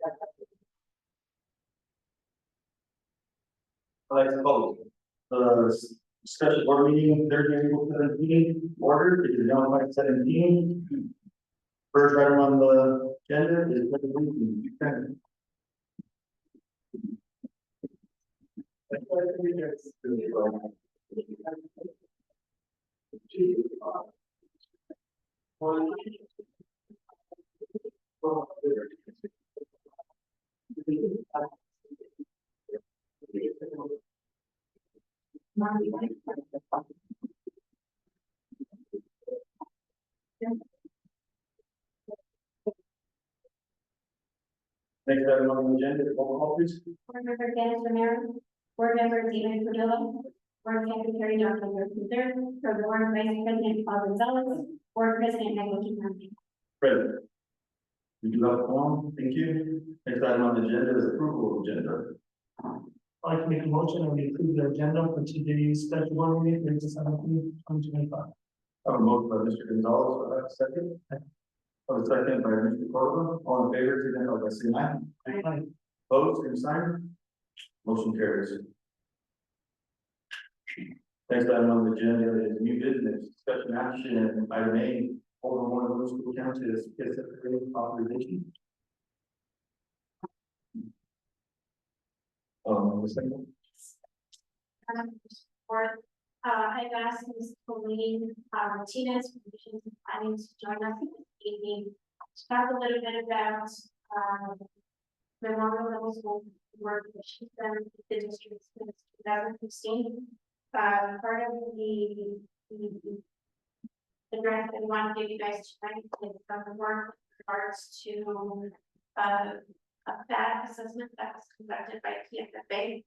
I'd like to call the special board meeting Thursday, April 17th, order. It is now 5:17. First item on the agenda is resolution. Next item on the agenda is roll call, please. Board Member Dennis Romero, Board Member David Cordova, Board Secretary Dr. Wilson III, for the Board Vice President Paul Gonzalez, Board President Michael Kennedy. President. We do have a form. Thank you. Next item on the agenda is approval of agenda. I'd like to make a motion and we approve the agenda for today's special board meeting, Thursday, 17/2025. I have a motion by Mr. Gonzalez, do I have a second? I have a second by Mr. Cordova. All in favor, signify by saying aye. Aye. Opposed, same sign. Motion carries. Next item on the agenda is new business, discussion action, and item A, over one of those school county is specific authorization. The second. Board, I've asked Ms. Colleen, Martinez, from Visions and Planning to join us this evening to talk a little bit about, Memorial Middle School work that she's done with the district since 2016. Part of the grant that we want to give you guys tonight is some work with regards to, a FAD assessment that was conducted by PFFA.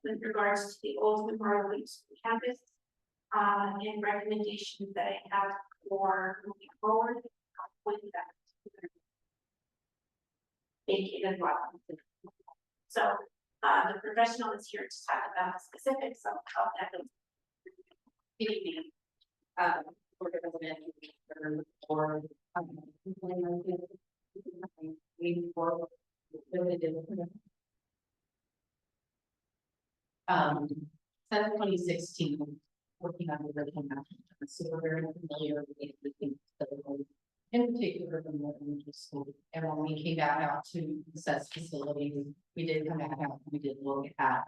With regards to the old Memorial Middle School campus, and recommendations that I have for moving forward with that. Vacated lot. So, the professional is here to talk about the specifics of how that is. Good evening. Board President, or since 2016, working on the original master plan, so we're very familiar with the things that are in particular from the elementary school. And when we came back out to assess facilities, we did come back out, we did look at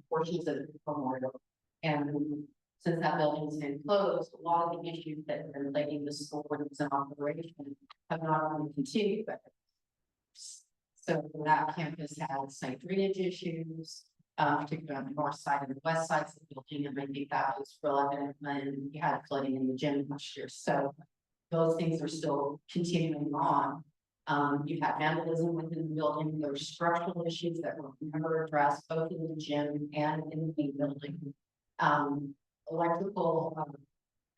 portions of the memorial. And since that building's been closed, a lot of the issues that have been plaguing the school when it's in operation have not only continued, but so that campus has site drainage issues, particularly on the north side and the west sides of the building, and I think that was relevant when you had flooding in the gym last year. So those things are still continuing on. You had vandalism within the building. There were structural issues that were never addressed, both in the gym and in the main building. Electrical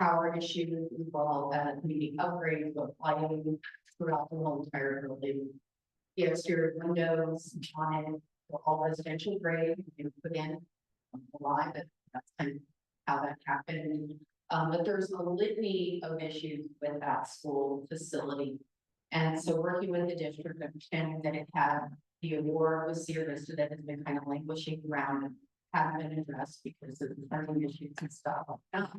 power issues as well as needing upgrades of lighting throughout the whole entire building. The exterior windows on it were all residential grade and put in alive, but that's kind of how that happened. But there's a litany of issues with that school facility. And so working with the district, understanding that it had the award was serious, so that has been kind of languishing around and haven't been addressed because of the funding issues and stuff like that.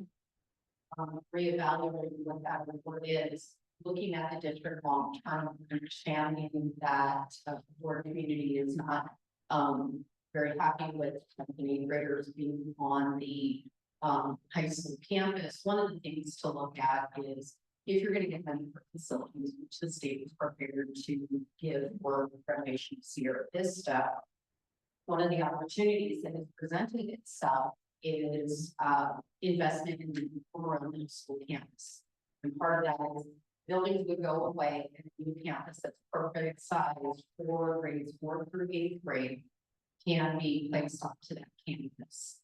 Reevaluating what that award is, looking at the district long term, understanding that the board community is not very happy with the graders being on the high school campus. One of the things to look at is if you're going to get money for facilities, which the state is prepared to give for renovation of Sierra Vista, one of the opportunities that has presented itself is investment in the Memorial Middle School campus. And part of that is buildings would go away and a new campus that's perfect size for grades 4 through 8th grade can be placed onto that campus.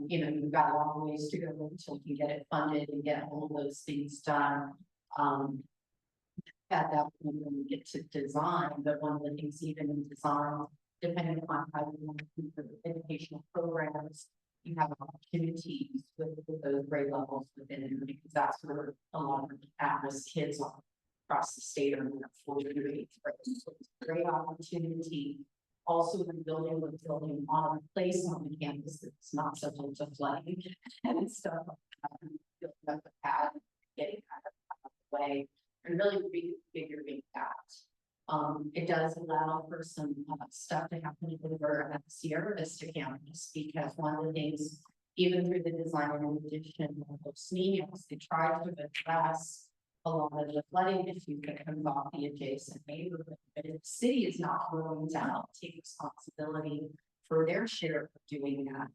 You know, you've got a long ways to go until you get it funded and get all of those things done. At that point, when we get to design, but one of the things even in design, depending upon how you want to do the educational programs, you have opportunities with those grade levels within it, because that's where a lot of at-risk kids are. across the state are for your eighth grade. So it's a great opportunity. Also, the building we're building on a place on the campus that's not subject to flooding and stuff. Building up the pad, getting out of the way, and really refiguring that. It does allow for some stuff to happen over at the Sierra Vista campus, because one of the things, even through the design and addition of those seniors, they tried to address a lot of the flooding issues that comes off the adjacent neighborhood. But if the city is not willing to help take responsibility for their share of doing that,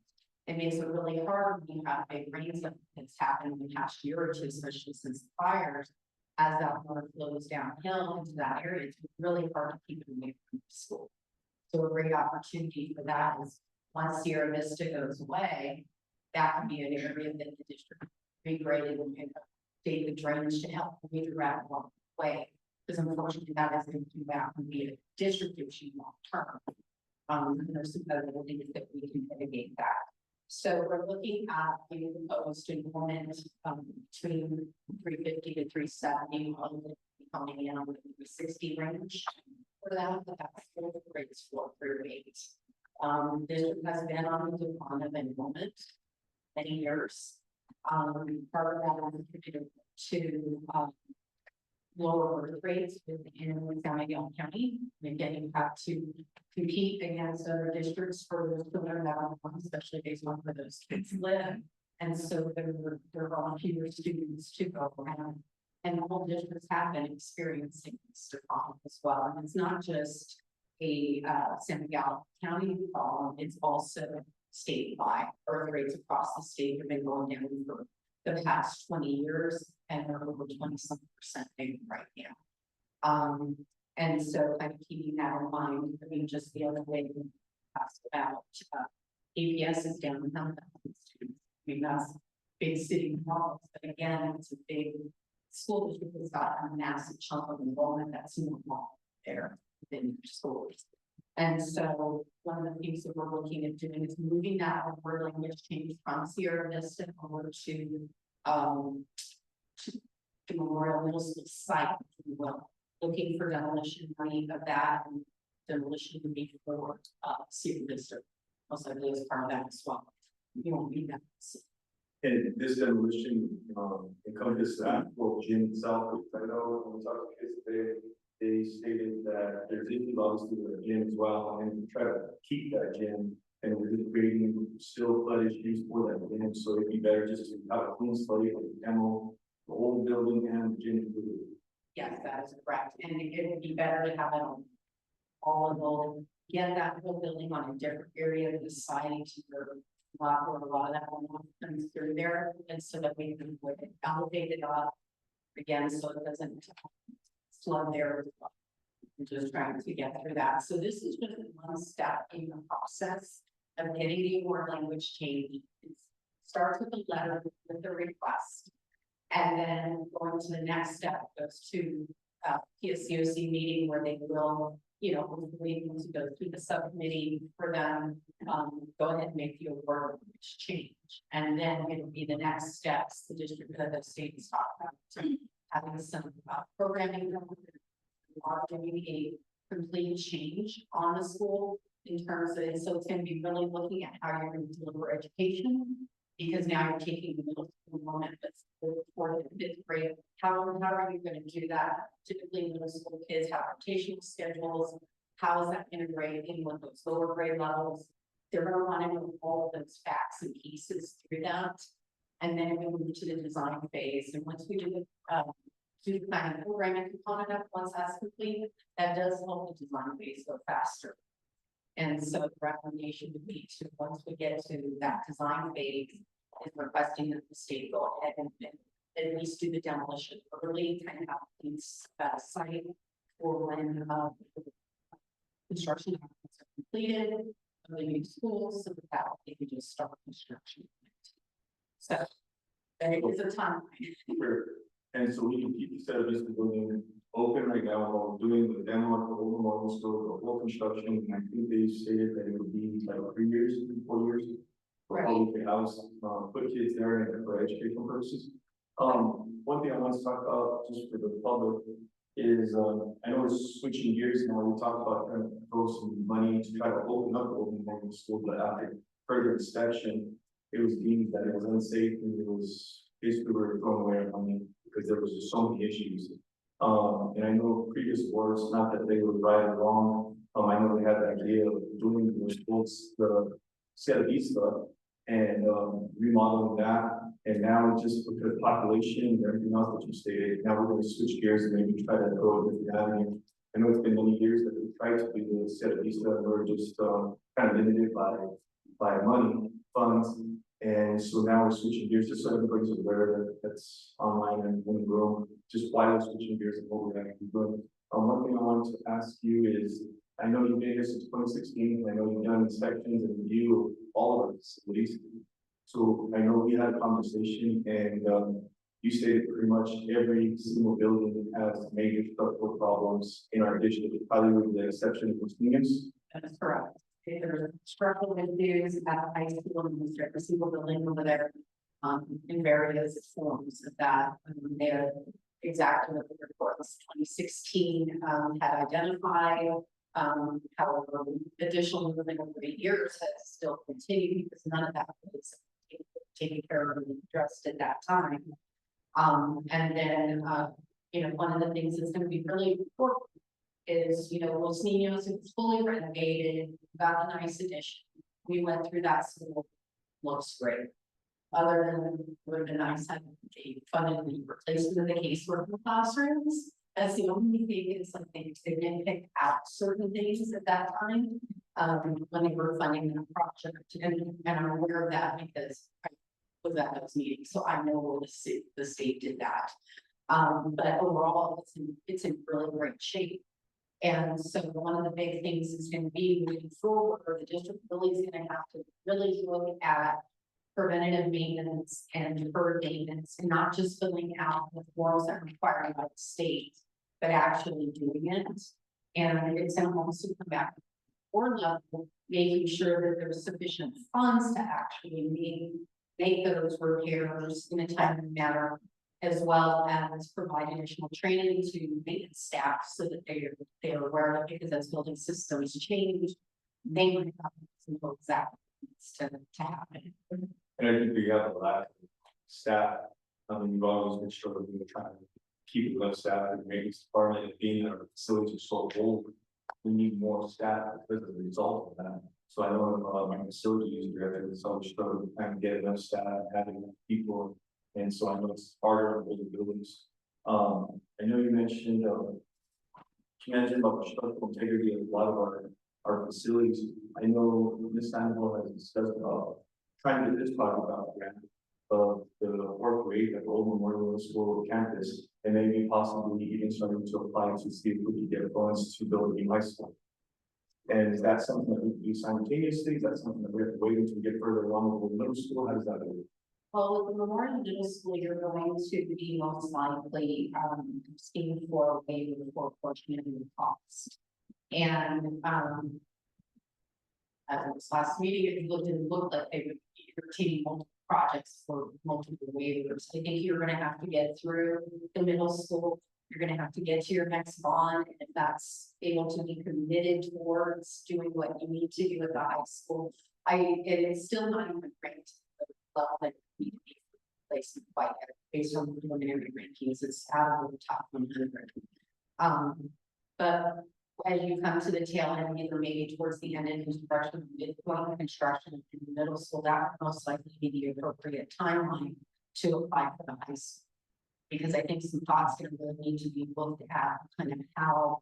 it makes it really hard when you have big rains that's happened in the past year or two, especially since the fires. As that water flows downhill into that area, it's really hard to keep it away from the school. So a great opportunity for that is once Sierra Vista goes away, that can be an area that the district regraded and update the drainage to help redirect along the way. Because unfortunately that is going to do that and be a district issue long term. There's some other things that we can mitigate that. So we're looking at the proposed enrollment between 350 to 370, coming in on the 360 range for that, but that's for the grades 4 through 8. This has been on the decline of enrollment many years. Part of that is attributed to lower birth rates within San Miguel County. And again, you have to compete against other districts for those children that are born, especially based on where those kids live. And so there are fewer students to go around. And all districts have been experiencing this decline as well. And it's not just a San Miguel County problem, it's also statewide. Birth rates across the state have been going down for the past 20 years, and they're over 20% right now. And so kind of keeping that in mind, I mean, just the other way we asked about APS is down in students. I mean, that's big city models, but again, it's a big school district that's got a massive chunk of enrollment that's normal there within schools. And so one of the things that we're looking at doing is moving that over language change from Sierra Vista over to Memorial Middle School site, if you will, looking for demolition money of that, and demolition would be for Sierra Vista. Most likely as part of that as well. You won't need that. And this demolition, encompasses that for gym itself, which I know when we talked to kids today, they stated that there's issues obviously with the gym as well, and to try to keep that gym, and we're just creating still flood issues for that gym, so it'd be better just to have a clean slate and demo the whole building and the gym. Yes, that is correct, and it would be better to have it on all of those, get that whole building on a different area of the site, or a lot of that comes through there, and so that we can elevate it up again, so it doesn't flood there. We're just trying to get through that. So this is just one step in the process of getting the award language change. It starts with a letter with the request, and then going to the next step goes to PSCOC meeting where they will, you know, hopefully to go through the subcommittee for them, go ahead and make the award language change. And then it'll be the next steps the district of the state is talking about. So having some programming, are doing a complete change on the school in terms of it. So it's going to be really looking at how you're going to deliver education, because now you're taking the middle school moment, but for the 5th grade, how are you going to do that? Typically, middle school kids have rotational schedules. How is that integrating with those lower grade levels? They're going to want to know all of those facts and pieces through that. And then we move to the design phase. And once we do the kind of programming component of once that's complete, that does help the design phase go faster. And so the recommendation would be to, once we get to that design phase, is requesting that the state go ahead and at least do the demolition early, kind of have these site for when construction are completed of the new schools, so that they can just start construction. So and it is a timeline. And so we can keep the set of this building open right now while we're doing the demo of the whole model store, the whole construction. And I think they stated that it would be like 3 years, 4 years. Before we can house, put kids there and for educational purposes. One thing I want to talk about just for the public, is, I know we're switching gears now, we talked about trying to throw some money to try to open up the open morning school, but after further inspection, it was deemed that it was unsafe and it was basically we were throwing away our money because there was just so many issues. And I know previous boards, not that they were right or wrong, I know they had the idea of doing the schools, the Cielo Vista and remodeling that. And now just with the population and everything else that you stated, now we're going to switch gears and maybe try to go a different avenue. I know it's been many years that we've tried to do the Cielo Vista, and we're just kind of limited by money, funds. And so now we're switching gears, just so everybody's aware that that's online and in the room, just why we're switching gears and what we're actually doing. One thing I wanted to ask you is, I know you've been here since 2016, and I know you've done inspections and review of all of our facilities. So I know we had a conversation and you stated pretty much every single building has major structural problems in our district, probably with the exception of Mosquitoes. That's correct. There's structural issues at the high school and the strip single building over there. In various forms of that, they're exactly what the reports 2016 had identified. However, additional moving over the years has still continued because none of that was taken care of and addressed at that time. And then, you know, one of the things that's going to be really important is, you know, Los Niños is fully renovated, got a nice addition. We went through that school, looks great. Other than would have been nice had they funded the replacement of the casework classrooms. That's the only thing is something they didn't pick out certain things at that time. When they were funding the project, and I'm aware of that because I was at those meetings, so I know where the state did that. But overall, it's in really great shape. And so one of the big things is going to be moving forward, the district really is going to have to really look at preventative maintenance and deferred maintenance, and not just filling out the forms that are required by the state, but actually doing it. And it's going to also come back to the board level, making sure that there's sufficient funds to actually make those repairs in a timely manner, as well as provide additional training to maintenance staff so that they're aware of it, because as building systems change, they would have to know exactly what needs to happen. And I think we have a lack of staff. We've always been struggling to try to keep enough staff in the maintenance department, and being our facilities are so old. We need more staff because of the result of that. So I know my facility director is always struggling to kind of get enough staff, having enough people. And so I know it's harder in older buildings. I know you mentioned about the structural integrity of a lot of our facilities. I know Ms. Sandoval has discussed about trying to get this project out grant of the work rate at the Old Memorial School campus, and maybe possibly even starting to apply to see if we can get funds to build a new high school. And is that something that we can do simultaneously? Is that something that we have to wait until we get further along with the middle school? How does that work? Well, with the Memorial Middle School, you're going to be most likely scheme for a waiver for portion of the cost. And at this last meeting, if you looked, it looked like they would be rotating multiple projects for multiple waivers. I think you're going to have to get through the middle school. You're going to have to get to your next bond, and if that's able to be committed towards doing what you need to do at the high school. It's still not even ranked at the level that you need to be placed quite yet, based on the preliminary rankings. It's out of the top 100. But as you come to the tail end, either maybe towards the end of construction, midpoint of construction in the middle school, that would most likely be the appropriate timeline to apply for the high school. Because I think some thoughts are going to really need to be looked at, kind of how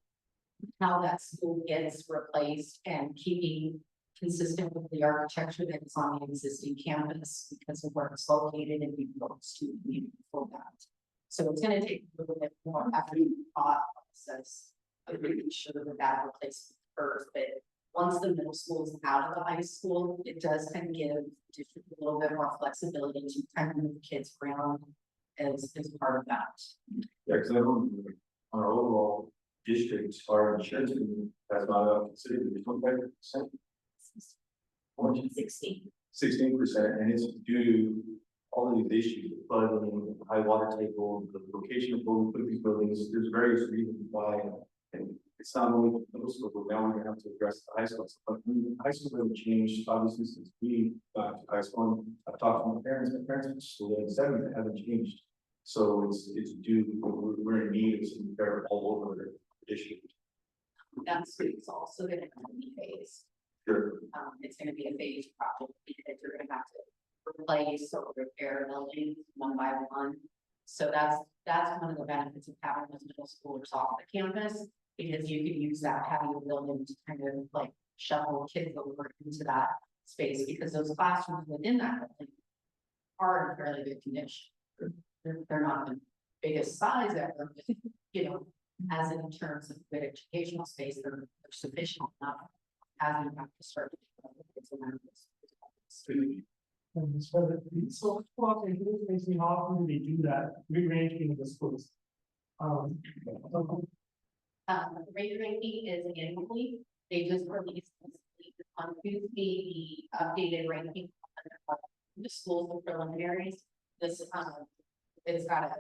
that school gets replaced and keeping consistent with the architecture that is on the existing campus because of where it's located and being close to for that. So it's going to take a little bit more after the thought process of making sure that replacement occurs. But once the middle school is out of the high school, it does kind of give district a little bit more flexibility to kind of move kids around as part of that. Yeah, because I know our overall district, our insurance has not considered 25%. 16. 16%, and it's due to all of these issues, flooding, high water table, the location of where we put these buildings, there's various reasons why. And it's not only middle school, but now we're gonna have to address the high school. But high school hasn't changed, obviously, since we got to high school. I've talked to my parents were still in the '70s, it hasn't changed. So it's due, we're in need of some repair all over the issue. That street's also gonna be phased. Sure. It's gonna be a phased project because you're gonna have to replace or repair buildings one by one. So that's one of the benefits of having those middle schoolers off the campus, because you can use that heavy building to kind of like shuffle kids over into that space, because those classrooms within that building are in fairly good condition. They're not the biggest size ever, but, you know, as in terms of good educational space, they're sufficient enough. As you have to start. And so, well, it makes me how often do they do that, rearranging the schools? Rate ranking is annually, they just released this week on Tuesday, the updated ranking. of The schools and preliminaries, this, it's got a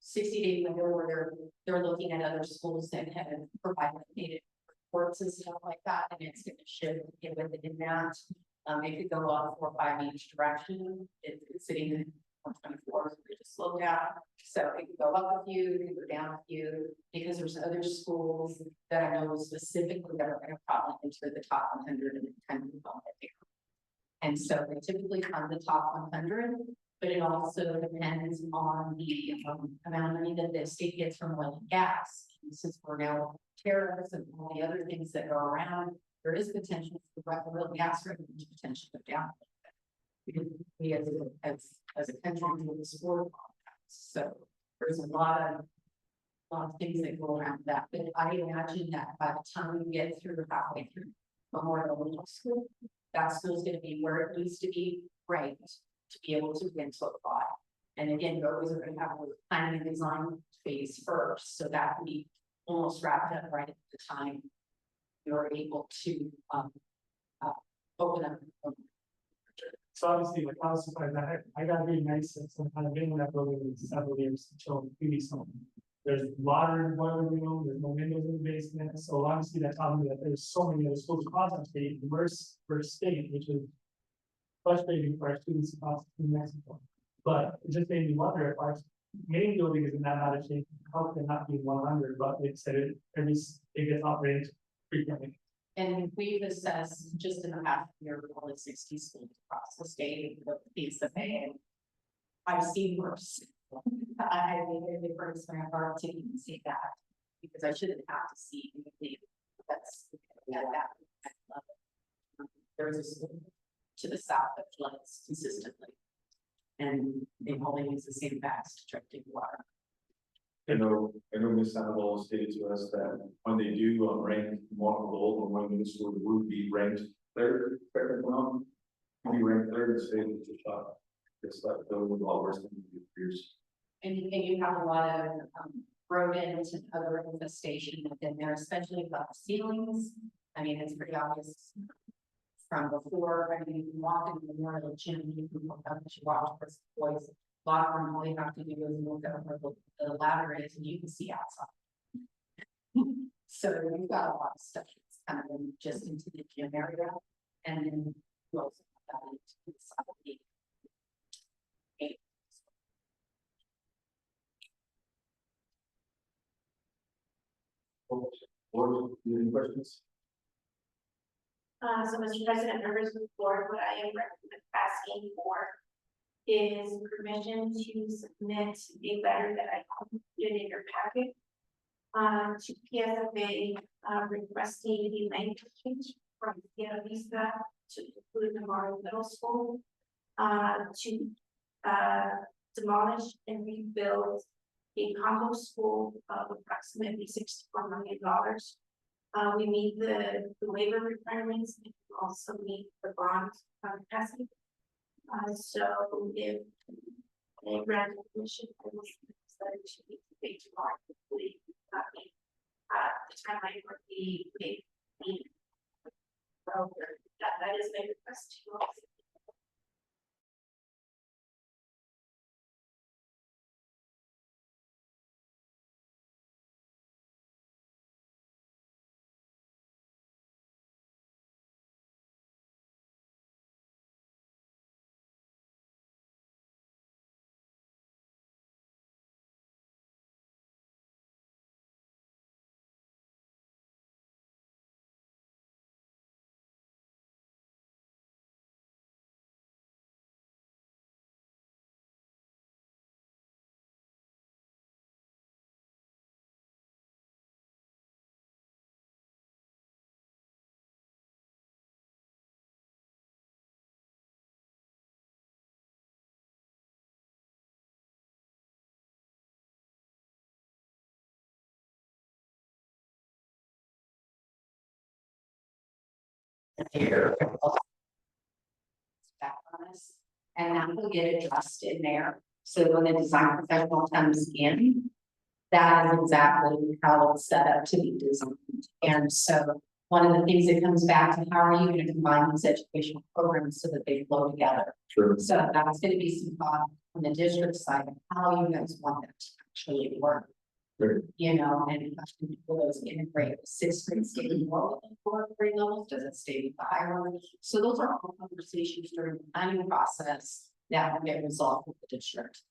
60-day window where they're looking at other schools that have provided updated reports and stuff like that, and it's gonna show it within that. It could go up 4 or 5 each direction. It's sitting in 124, so we just slow down. So it could go up a few, it could go down a few, because there's other schools that I know specifically that are gonna probably enter the top 100 and kind of move on there. And so they typically come the top 100, but it also depends on the amount of money that the state gets from oil and gas. And since we're now tariffs and all the other things that go around, there is potential for the oil and gas revenue to potentially go down. Because we as a country do explore, so there's a lot of things that go around that. But I imagine that by the time we get through halfway through Memorial Middle School, that school's gonna be where it needs to be ranked to be able to win so far. And again, those are gonna have a planning and design phase first, so that we almost wrapped up right at the time you're able to open up. So obviously, like, I was surprised, I got really nice, since I'm kind of been in that building in several years until maybe some. There's water in the boiler room, there's no windows in the basement, so obviously that tells me that there's so many other schools across our state, diverse state, which is frustrating for our students across in Mexico. But it just made me wonder if our main building is in that out of shape, how can that be 100, but it said it gets operated frequently. And we've assessed just in the past year, probably 60 schools across the state with the PSFA. I've seen worse. I think it breaks my heart to even see that, because I shouldn't have to see anything that's that. I love it. There's a school to the south that floods consistently, and they only use the same bags to try to take water. I know Ms. Sandoval stated to us that when they do rank more gold, or when the school would be ranked third, be ranked third in the state, it's a shot. It's like the all worse than years. And you have a lot of rodents and other infestation within there, especially about the ceilings. I mean, it's pretty obvious from before. I mean, you can walk in the Memorial Gym, you can look up to watch for boys. Locker room, all you have to do is look up where the ladder is, and you can see outside. So you've got a lot of stuff that's kind of just into the gym area, and then you also have that into the side of the Or any questions? So Mr. President, members of the board, what I am asking for is permission to submit a letter that I included in your packet to PSFA requesting the language from Sierra Vista to include Memorial Middle School to demolish and rebuild a combo school of approximately $64 million. We meet the waiver requirements and also meet the bond capacity. So if a grant permission, I will that it should be paid tomorrow. The timeline would be that is my request to you all. Here. Back on us, and that will get addressed in there, so when the design professional comes in. That is exactly how it's set up to be designed, and so one of the things that comes back to how are you gonna combine these educational programs so that they flow together? Sure. So that's gonna be some thought on the district side, of how you guys want that to actually work. Sure. You know, and will those integrate with sixth grade stay more than fourth grade levels, does it stay with the higher level? So those are all conversations during the planning process that will get resolved with the district.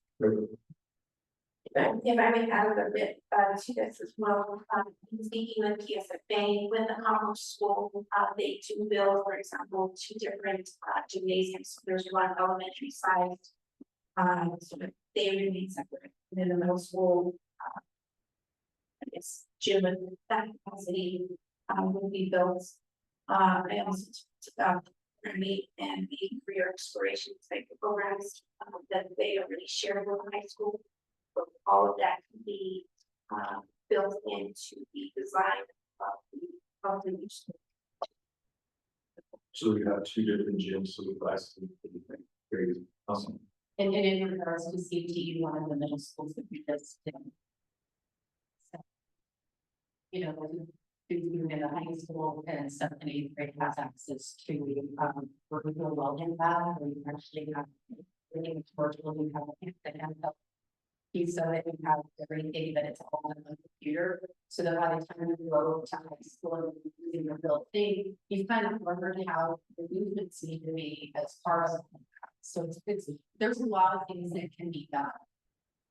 If I may add a bit to this as well, in speaking with PSFA, with the Commerce School, they do build, for example, 2 different gymnasiums. So there's one elementary sized, so that they remain separate. And then the middle school, I guess, gym with that capacity will be built. I also talked about meet and the career exploration type of programs that they already shared with the high school. So all of that can be built into the design of the new school. So we have 2 different gyms, so the class. Great, awesome. And in regards to CTE, one of the middle schools that we just did. So, you know, students in the high school and 7th and 8th grade has access to virtual learning lab, where you actually have really virtual, you have a piece of it, you have everything, but it's all on the computer. So that by the time you go to high school and using the built thing, you kind of learned how the movements need to be as part of it. So it's there's a lot of things that can be done.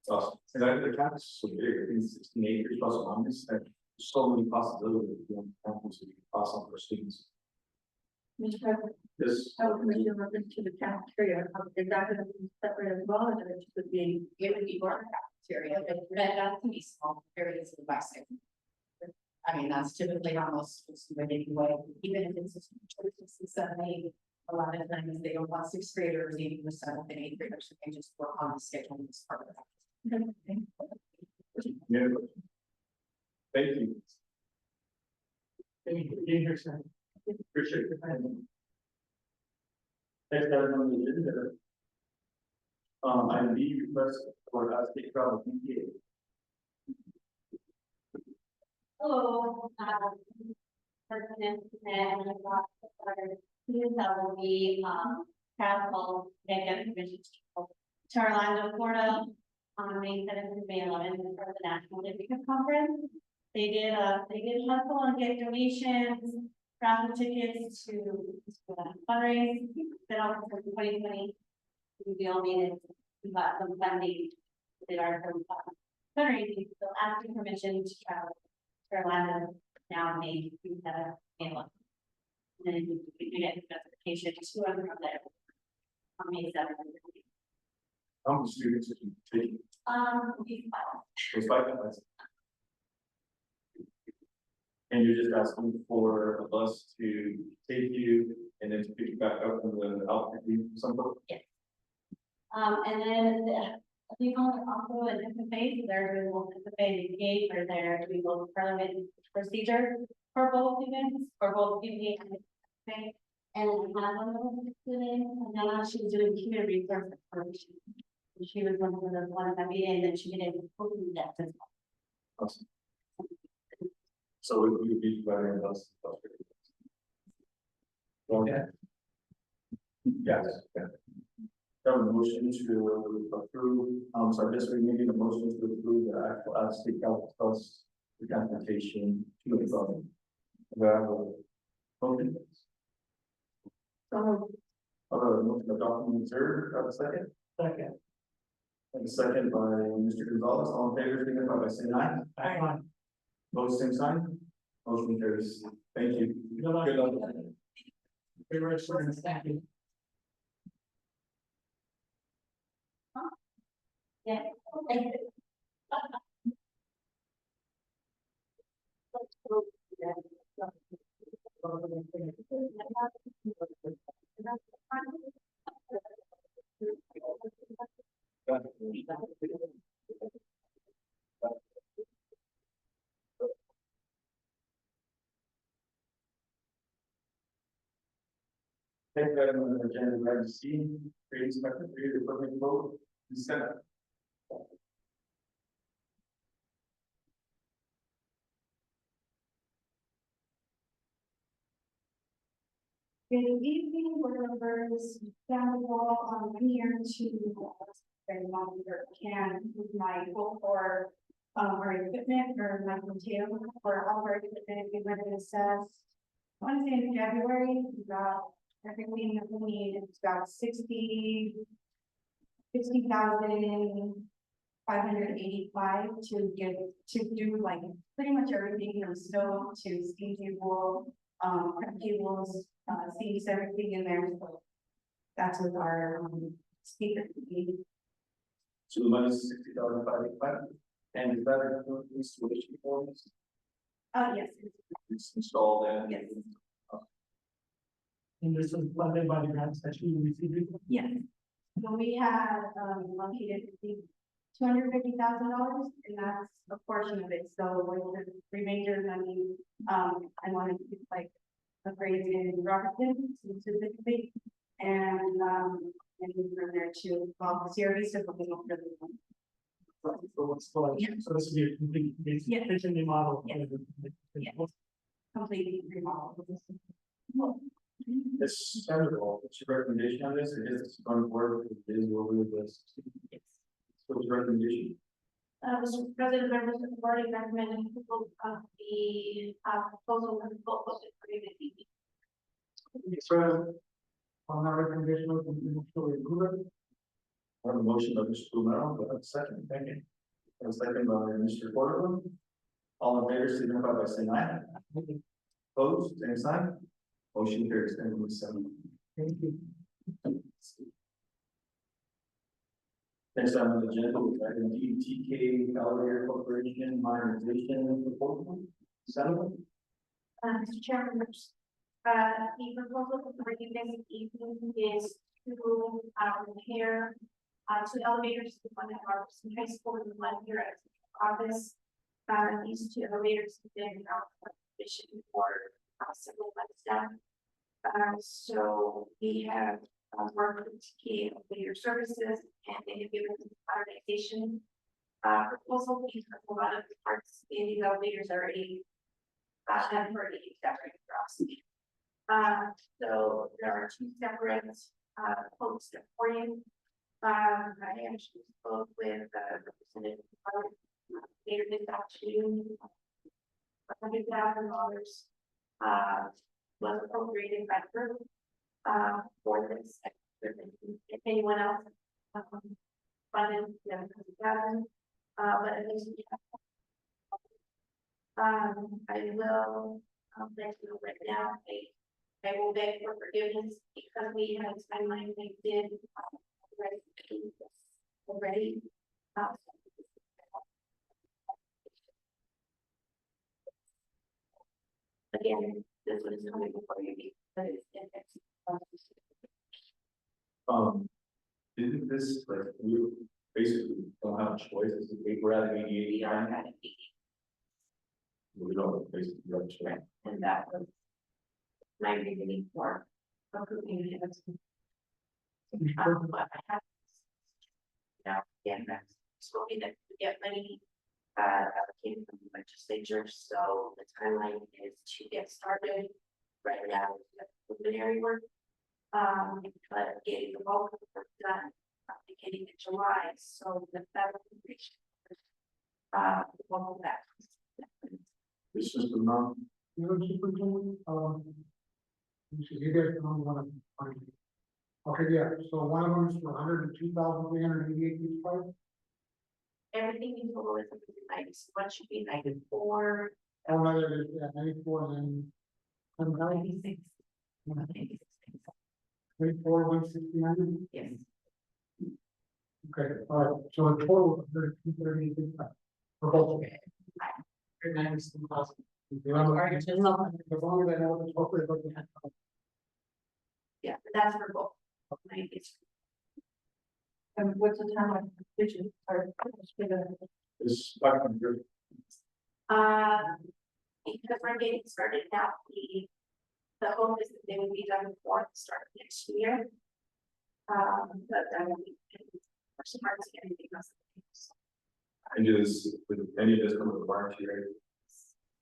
Awesome. And the campus is so big, I think it's 16 acres plus or minus, and so many possibilities beyond campus to be awesome for students. Mr. President, This, I would really reference to the cafeteria, is that going to be separate as well, or it should be? It would be more cafeteria, but that can be small areas of the West. I mean, that's typically how most schools do it anyway, even if it's just 7, 8. A lot of times they don't want 6th graders, even the 7th and 8th graders, so they just work on the schedule as part of that. yeah. Thank you. Thank you for being here, sir. Appreciate it. Next item on the agenda. Item B, request for state travel PTA. Hello, President, and that will be, travel, and permission to Orlando, Florida, on May 7th and May 11th for the National Leadership Conference. They did hustle and get donations, raffle tickets to fundraise, that all for 2020. We all needed, we got some funding, did our fundraising, so asking permission to travel to Orlando now May 7th and 11th. And then you get notification to and from there on May 7th. How many students did you take? We It's 5 minutes. And you're just asking for a bus to take you and then to pick you back up from the outfit somewhere? and then I think also in FFA, they're doing both FFA gate or they're doing both parliament procedure for both events, for both PBA and FFA. And one student, and now she's doing community resource exploration. She was one of the ones that we did, and then she did that as well. Awesome. So we would be providing a bus. Okay. Yes. Have a motion to approve, sorry, this week maybe the motion to approve the actual out-of-state travel plus the transportation to and from. Motion. Motion by Dr. Munzer, have a second? Second. And a second by Mr. Gonzalez, all in favor, signify by saying aye. Aye. Opposed, same sign. Motion carries. Thank you. Good luck. Good luck. Very much, sir. Thank you. Yeah. Next item on the agenda, item C, create inspector creative equipment quote, consent. Good evening, board members, down the wall, I'm here to, very monitor can with my goal for, our equipment or my material for all of our equipment, we went and assessed. I want to say in February, we got everything that we need, it's about 60,585 to get, to do like pretty much everything from stove to steam table, prep tables, seats, everything in there, so. That's with our, speaker. So the money is 60,585, and is that include installation forms? Yes, It's installed and. Yes. And this was funded by the grants that you received. yes. So we had, allocated $250,000, and that's a portion of it, so with the remainder money, I wanted to do like upgrades in Robertson specifically, and from there to, well, CRV, so looking over the one. So this would be a complete, Yeah. basically model. Yeah. Yeah. Completely remodeled. It's several, what's your recommendation on this? I guess it's going to work, it is what we this. Yes. What's your recommendation? Mr. President, members of the board, I recommend approval of the proposal for the full posted community. So, on that recommendation, we can fully approve it. I have a motion by Mr. Blumero, but a second, thank you. And a second by Mr. Portland. All in favor, signify by saying aye. Opposed, same sign. Motion carries, thank you, seven. Thank you. Next on the agenda, we have the TK Cavalier Corporation modernization proposal. Seven. Mr. Chairman, members, the proposal for you this evening is to repair two elevators, one at Robertson High School and one here at the office. These two elevators have been out of commission for several months now. So we have worked with TK Elevator Services, and they have given us a modernization proposal because a lot of the parts in these elevators are already have already separated for us. So there are two separate quotes for you. I actually spoke with representative later this afternoon. $100,000 was appropriated by the group for this. If anyone else funded $700,000, but at least we have. I will let you know right now. I will beg for forgiveness because we had a timeline they did already. Again, this one is coming before you, but it's Isn't this like, we basically don't have a choice, it's a big rather than we are at a we don't basically have a choice. and that was my reasoning for approving it. But I have. Now, again, that's slowly that we get money allocated from the legislature, so the timeline is to get started right now with the preliminary work. But getting the bulk of the work done beginning in July, so the federal commission will back. This is the non, You know, superintendent, you guys don't want to. Okay, yeah, so one of them is for 102,388 each price. Everything in total is 90, what should be 94, Oh, no, there is, yeah, 94 and then 96. 24, 169. Yes. Okay, all right, so a total of 238 for both. Okay. 96,000. As long as I know it's appropriate, but we have. Yeah, but that's for both. And what's the time of completion or this 500, because we're getting started now, the hope is that they will be done before the start of next year. But that will be, for some parts, anything else. And does, with any of this come with a warranty, right?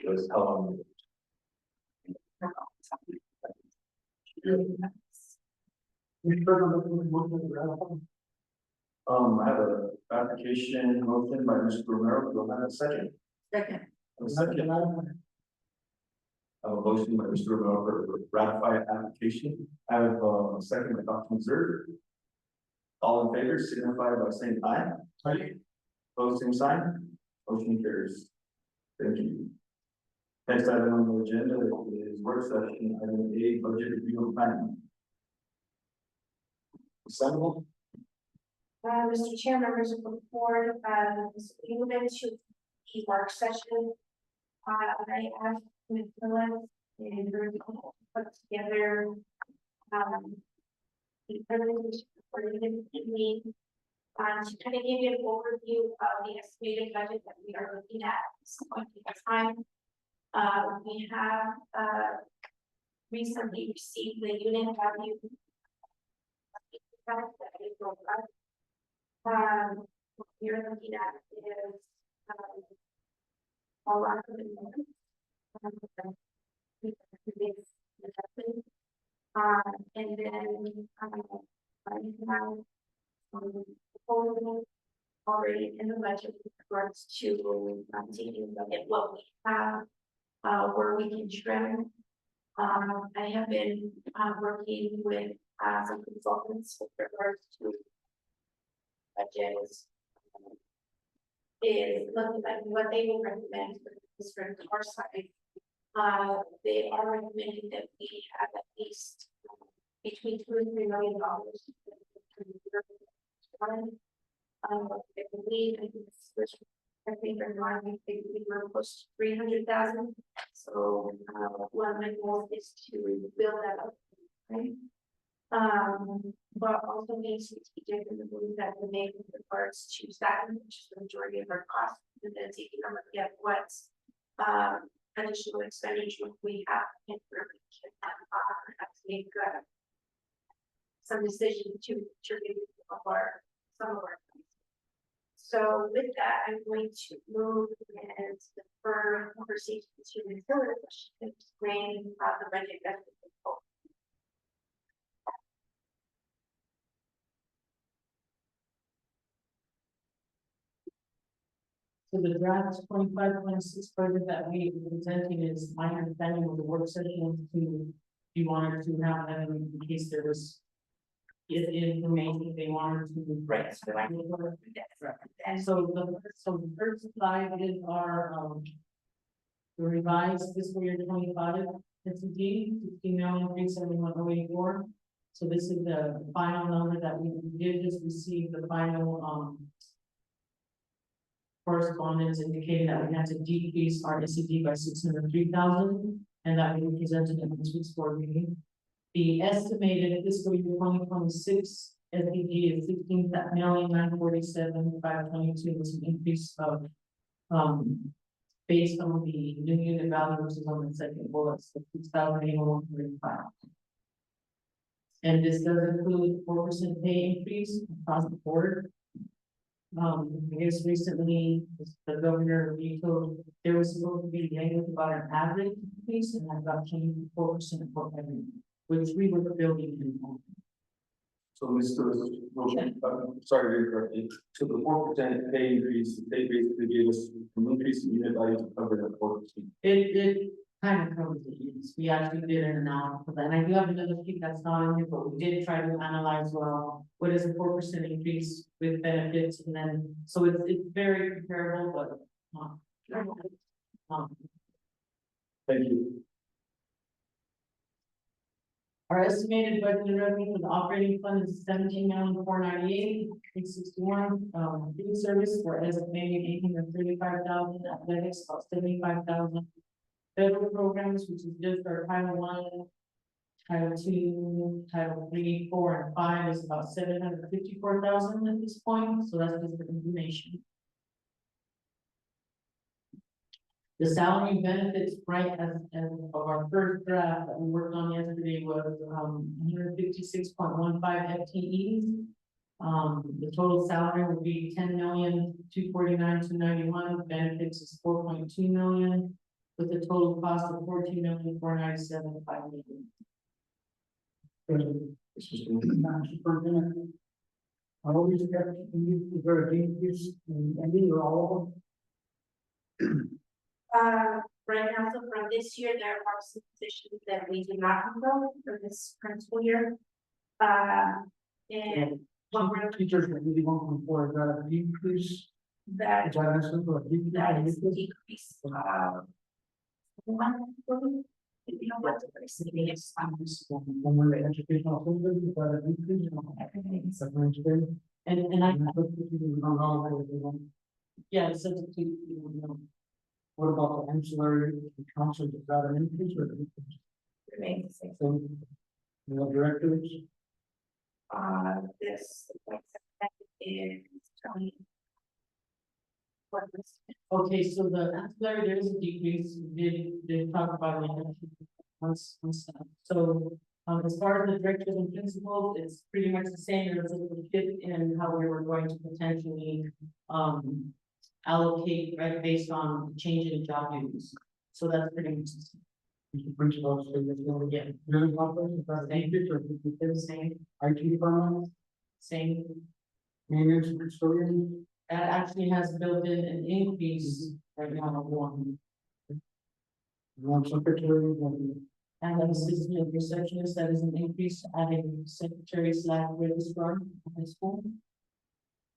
Does how long? I have a application motion by Mr. Romero, do I have a second? Second. A second. I have a motion by Mr. Romero for ratify application. I have a second by Dr. Missouri. All in favor, signify by saying aye. Aye. Opposed, same sign. Motion carries. Thank you. Next item on the agenda is work session, item A, budget review and planning. Assemble. Mr. Chair, members of the board, we move into the work session. I asked Ms. Phillips and Bruce to put together, the presentation for the evening, to kind of give you an overview of the estimated budget that we are looking at this point in time. We have, recently received the unit value. That is robust. What we're looking at is, a lot of the numbers. And then, I have, proposal already in the budget with regards to, taking a look at what we have, where we can trim. I have been, working with, some consultants with regards to budgets, is looking at what they will recommend for the district or side. They are recommending that we have at least between $2 and $3 million. I believe I think we were close to 300,000. So one of my goals is to build that up, right? But also being strategic in the move that we make with regards to staffing, which is the majority of our costs, and then taking a look at what additional expenditure we have and where we can have to make some decision to contribute some of our things. So with that, I'm going to move and defer conversation to the third question and explain the budget deficit. So the draft 25-26 budget that we are presenting is my understanding of the work session to be wanted to have them in case there was information they wanted to. Right. And so the first slide is our the revised fiscal year 25 SCD 16,371,084. So this is the final number that we did just receive the final correspondence indicating that we had to decrease our SCD by 603,000, and that we presented in this week's board meeting. The estimated fiscal year 2026 SCD is 16,947,522, was an increase of based on the new unit value, which is on the second bullet, 6,845. And this does include 4% pay increase across the board. I guess recently the governor vetoed there was supposed to be language about an average increase, and that got changed to 4% for everyone, which we were building in. So Mr. Sorry to interrupt you. So the 4% pay increase, they basically gave us an increase in unit value to cover that 4%. It kind of covers it, yes. We actually did an analysis of that, and I do have another sheet that's not in here, but we did try to analyze well, what is a 4% increase with benefits, and then, so it's very comparable, but Thank you. our estimated budget revenue for the operating fund is 17,498,361. Food service, we're estimating 835,000. Athletics, about 75,000. Federal programs, which is just our Title I, Title II, Title III, 4, and 5 is about 754,000 at this point. So that's just the information. The salary benefits, right, as of our first draft that we worked on yesterday was, 156.15 FTEs. The total salary would be 10,249,291, benefits is 4.2 million, with a total cost of 14,497,5 million. Madam Superintendent. Are all these FTEs, is there a decrease in any or all of them? Right now, so from this year, there are some positions that we did not control for this principal year. And what we're, Teachers are really one from four, is that a decrease? that, Is that a simple decrease? that is a decrease. One, if you don't want to participate, it's fine. When we're educational assistants, is that a decrease? Everything's- And I, yeah, the substitute, What about the ancillary council, is that an increase or a decrease? remains the same. So, the directors, This, like, is Tony. What was, okay, so the ancillary, there is a decrease, they talk about it once, so. As far as the directors and principals, it's pretty much the same, there's a little fit in how we were going to potentially, allocate, right, based on change in job duties. So that's pretty much the same. the principals, so there's no, Yeah, building office, is that a decrease or a decrease? they're the same, IT department, same. maintenance, custodian, That actually has built in an increase right now of one. one secretary, one And an assistant receptionist, that is an increase, adding secretary slash registrar in high school.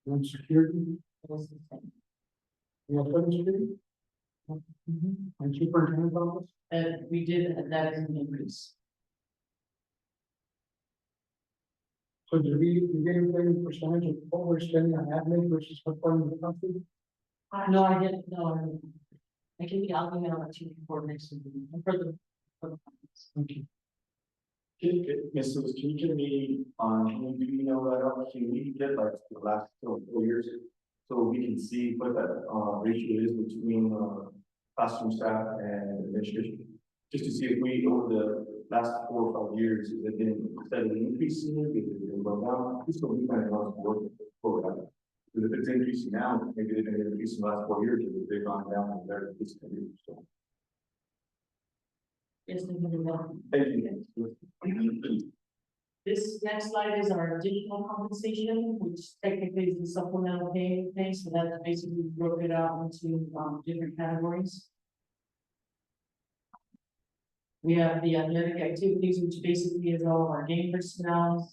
one security, That was the same. we have secretary, and superintendent's office. And we did, that is an increase. So did we get any percentage of what we're spending on admin versus what we're in the country? No, I didn't, no, I can be, I'll email it to you before next meeting, for the. Thank you. Mrs. Can you give me, do you know that, can we get like the last 4 years? So we can see what that, ratio is between, classroom staff and administration? Just to see if we, over the last 4 or 5 years, has it been steadily increasing, if it's been going down, just so we kind of know what's working for that. Because if it's increasing now, maybe they've been increasing the last 4 years, if they've gone down, and they're increasing, so. Yes, we can do that. Thank you. This next slide is our additional compensation, which technically is the supplemental pay, so that's basically broke it out into, different categories. We have the athletic activities, which basically is all of our game personnel,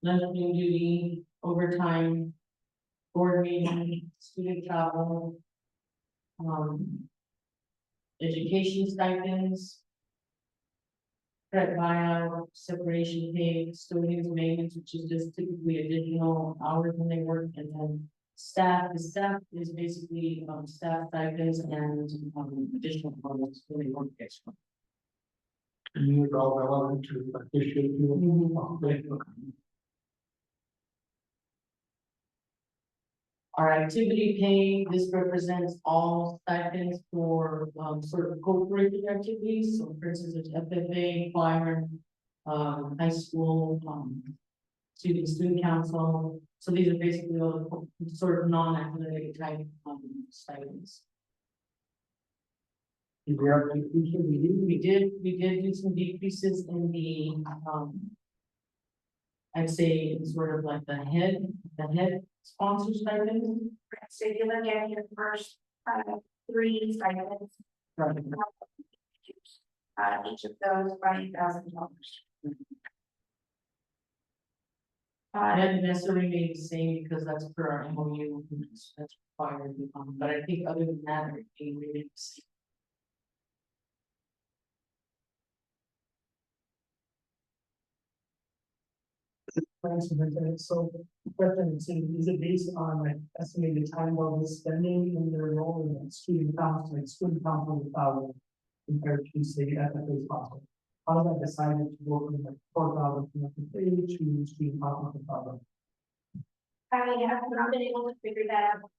lunchroom duty, overtime, board meeting, student travel, education stipends, credit buyout, separation pay, custodians maintenance, which is just typically additional hours when they work, and then staff, the staff is basically, staff stipends and, additional bonus when they work extra. And you all relevant to like this year, Our activity pay, this represents all stipends for, certain co-curricular activities, so for instance, there's FFA, choir, high school, student council, so these are basically all the sort of non-athletic type, stipends. We did do some decreases in the, I'd say it's sort of like the head sponsor stipends. so if you look at your first, 3 stipends, Right. each of those $20,000. Not necessarily made the same because that's per our MOU, that's required, but I think other than that, it being really the same. So, question is it based on like estimated time while we're spending in their role in student council, compared to say FFA sponsor? How did I decide to go from like 4,000 from FFA to student council? I have not been able to figure that out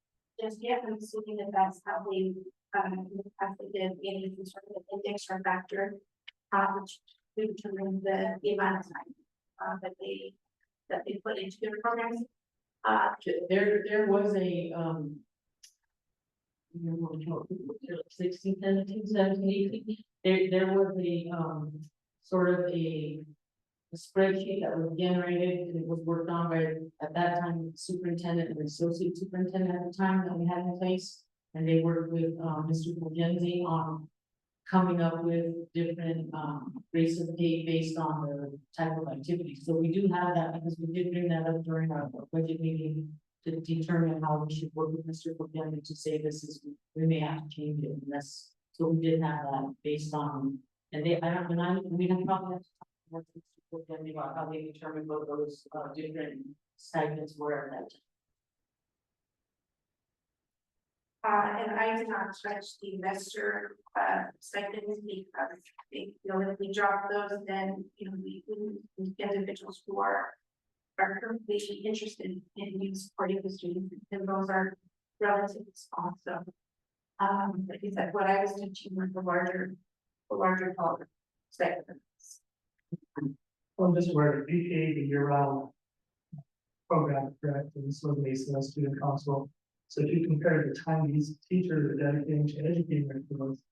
just yet, I'm assuming that that's how we as they did any sort of index or factor, which to determine the amount of time, that they put into their programs. There was a, 16, 17, 17, 18, there was a, sort of a spreadsheet that was generated, and it was worked on by, at that time, superintendent and associate superintendent at the time that we had in place. And they worked with, Mr. Fulgenzi on coming up with different, rates of pay based on the type of activity. So we do have that, because we did bring that up during our budget meeting to determine how we should work with Mr. Fulgenzi to say this is, we may have to change it, and that's, so we did have that based on, and they, I don't, and I, we have probably have to talk more to Mr. Fulgenzi about how they determine what those, different stipends were at that time. And I did not touch the investor, stipends because they, if we drop those, then, we individuals who are completely interested in supporting the students, and those are relatively small, so. Like I said, what I was teaching was the larger dollar stipends. Well, just where BPA, the year-round program, correct, and this was based on student council. So if you compare the time these teachers are dedicating to educating their students,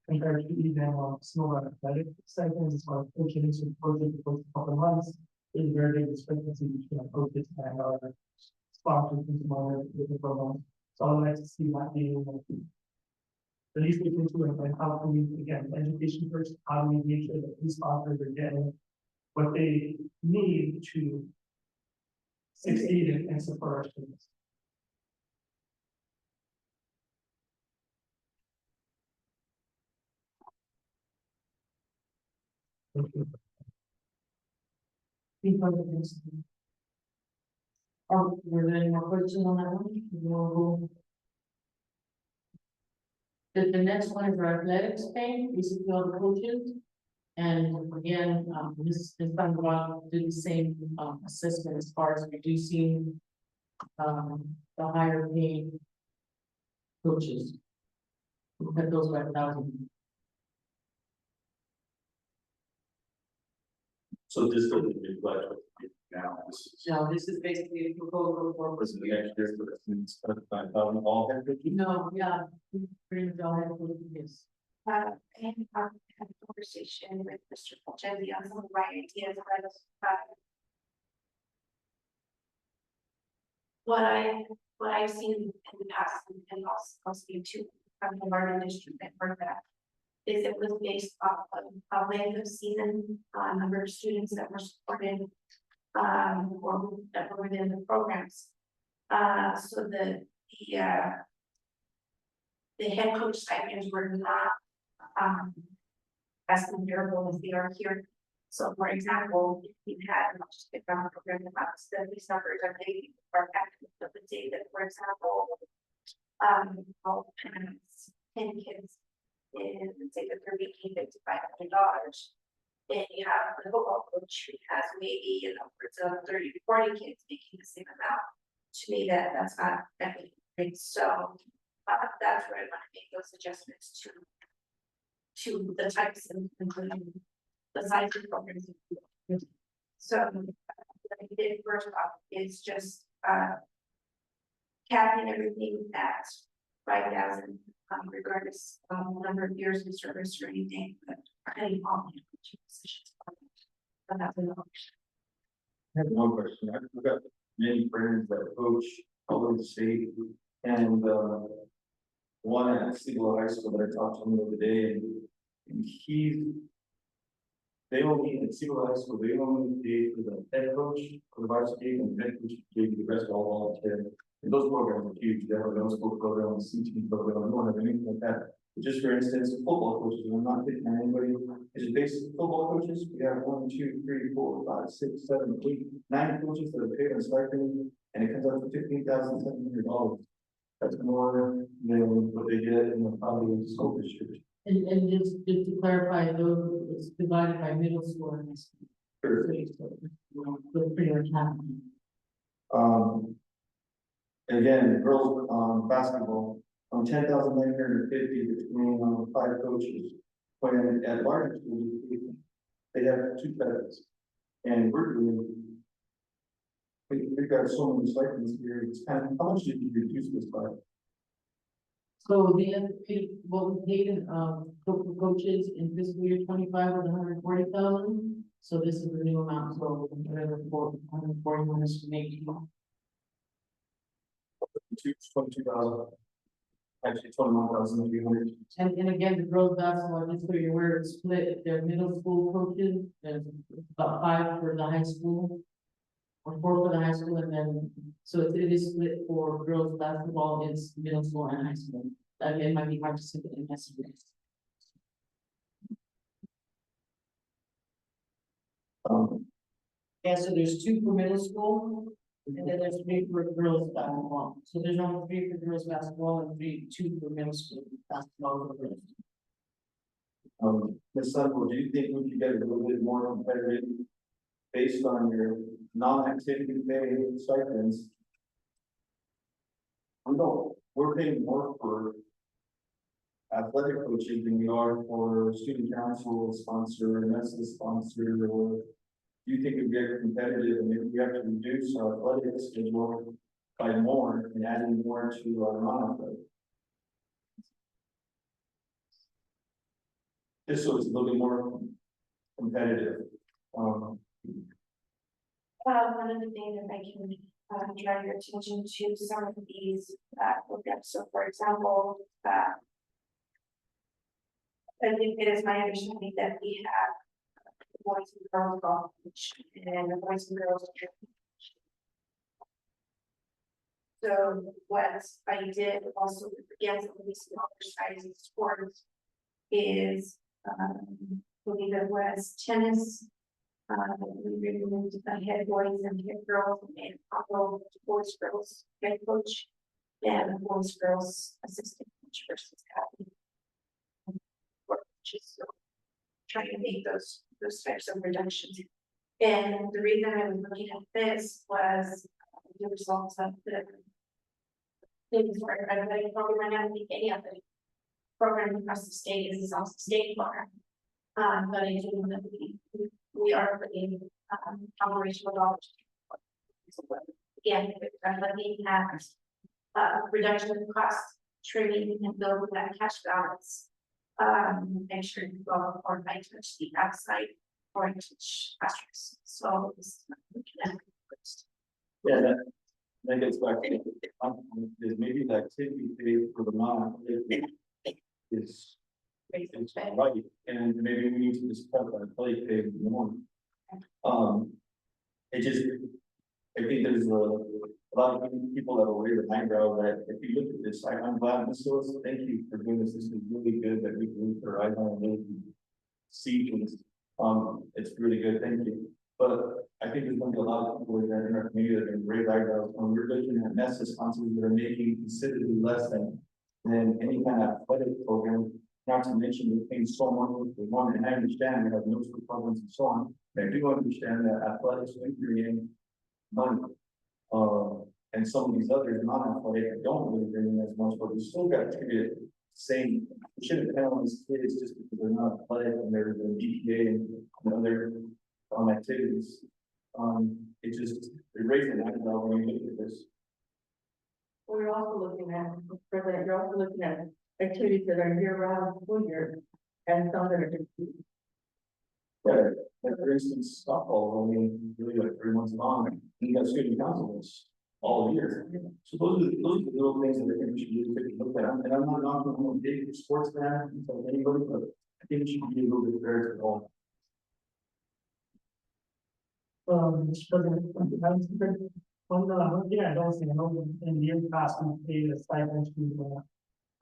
compared to even smaller athletic stipends, as far as coaching, so coaching for a couple of months, there's a very big discrepancy between coaches and our sponsors and smaller programs. So I would like to see that being at least look into it, and how can we, again, education first, how do we make sure that these sponsors are getting what they need to succeed and support our students. Thank you. Any further questions? Were there any more questions on that one? We'll go. The next one is our athletics pay, basically all the coaches. And again, this Sandoval did the same assessment as far as reducing the higher paid coaches. We cut those by 1,000. So this doesn't reflect what we do now, this is. So this is basically a proposal for. This is the extra, but it's all had to keep. No, yeah, we pretty much all have to do this. And had a conversation with Mr. Fulgenzi on some of my ideas, but what I've seen in the past, and also too, from the learning district that worked that, is it was based off of a length of season, number of students that were supported, or that were within the programs. So the head coach stipends were not as comparable as they are here. So for example, if you had just pick on a program about these numbers are they are active, but the day that, for example, all parents, 10 kids, and say that they're making $5,500, and you have the football coach who has maybe upwards of 30 to 40 kids making the same amount. To me, that's not right. So that's where I want to make those adjustments to the types and including the size of programs. So what I did first off is just capping everything at 5,000, regardless of the number of years of service or anything, but any positions. But that's an option. I have one question. I've got many friends that coach all over the state, and one at Siegel High School that I talked to him the other day, and they only at Siegel High School, they only pay for the head coach for the varsity, and the head coach paid the rest all volunteer. And those programs are huge. They have a middle school program, a CT program, we don't have anything like that. But just for instance, football coaches, and I'm not picking on anybody, is basic football coaches. We have 1, 2, 3, 4, 5, 6, 7, 8, 9 coaches that are paid on stipend, and it comes out to $15,700. That's more than what they get in the probably school district. And just to clarify, those it's divided by middle school and high school. Sure. So pretty much happening. And again, girls basketball, on 10,950 between, 5 coaches. When at larger schools, they have 2 credits. And we're doing. We've got so many stipends here, it's kind of, how much did you reduce this by? So what we paid in, coaches in fiscal year 25 was 140,000. So this is the new amount, so whatever, 140 minus from 18. 22,000. Actually, 21,300. And again, the girls basketball, just so you're aware, it's split, their middle school coaches, there's about 5 for the high school. Or 4 for the high school, and then, so it is split for girls basketball, it's middle school and high school. It might be hard to see the messages. Yeah, so there's 2 for middle school, and then there's 3 for girls basketball. So there's only 3 for girls basketball and 2 for middle school basketball for girls. Ms. Sunwell, do you think we could get a little bit more competitive based on your non-activity pay stipends? We're paying more for athletic coaching than we are for student council sponsor, messes sponsor, or do you think it'd get competitive and if we have to reduce our athletic schedule by more and adding more to our non-athletic? Just so it's a little bit more competitive. One of the things that I can, draw your attention to some of these, programs, so for example, I think it is my understanding that we have the boys and girls golf coach and the boys and girls. So what I did also against these smaller sizes sports is, I believe it was tennis. We removed the head boys and head girls and also boys, girls, head coach, and boys, girls, assistant coach versus captain. So trying to make those types of reductions. And the reason I was looking at this was the results of the things where everybody program, I don't think any of the program across the state is also state bar. But I do know that we are putting operational dollars. Again, I'm looking at reduction of costs, trimming and building that cash balance. Make sure you go or I touch the outside or I touch classrooms. So this is Yeah, that gets back to, is maybe the activity pay for the non-activity is right, and maybe we need to just cut our play pay more. It just, I think there's a lot of people that will raise an eyebrow that if you look at this, I'm glad, Ms. Lewis, thank you for doing this. This is really good that we can look our eyes on and see things. It's really good, thank you. But I think there's going to be a lot of people in our community that are going to raise eyebrows when we're looking at NESA sponsors that are making considerably less than any kind of athletic program. Not to mention we're paying so much for one, and I understand we have no school programs and so on. But I do understand that athletics are creating money. And some of these others non-athletic don't really bring in as much, but we still got to treat it the same. We shouldn't depend on these kids just because they're not athletic and they're the BPA and other activities. It just, they're raising that when you look at this. We're also looking at, President, you're also looking at activities that are year-round, full year, and some that are just. Yeah, like for instance, softball, I mean, really like 3 months long, you got student councils all year. So those are the little things that I think we should really take a look at. And I'm not knocking on a big sports fan, like anybody, but I think we should be a little bit fair to all. Mr. President, I don't see, in years past, we paid a stipend to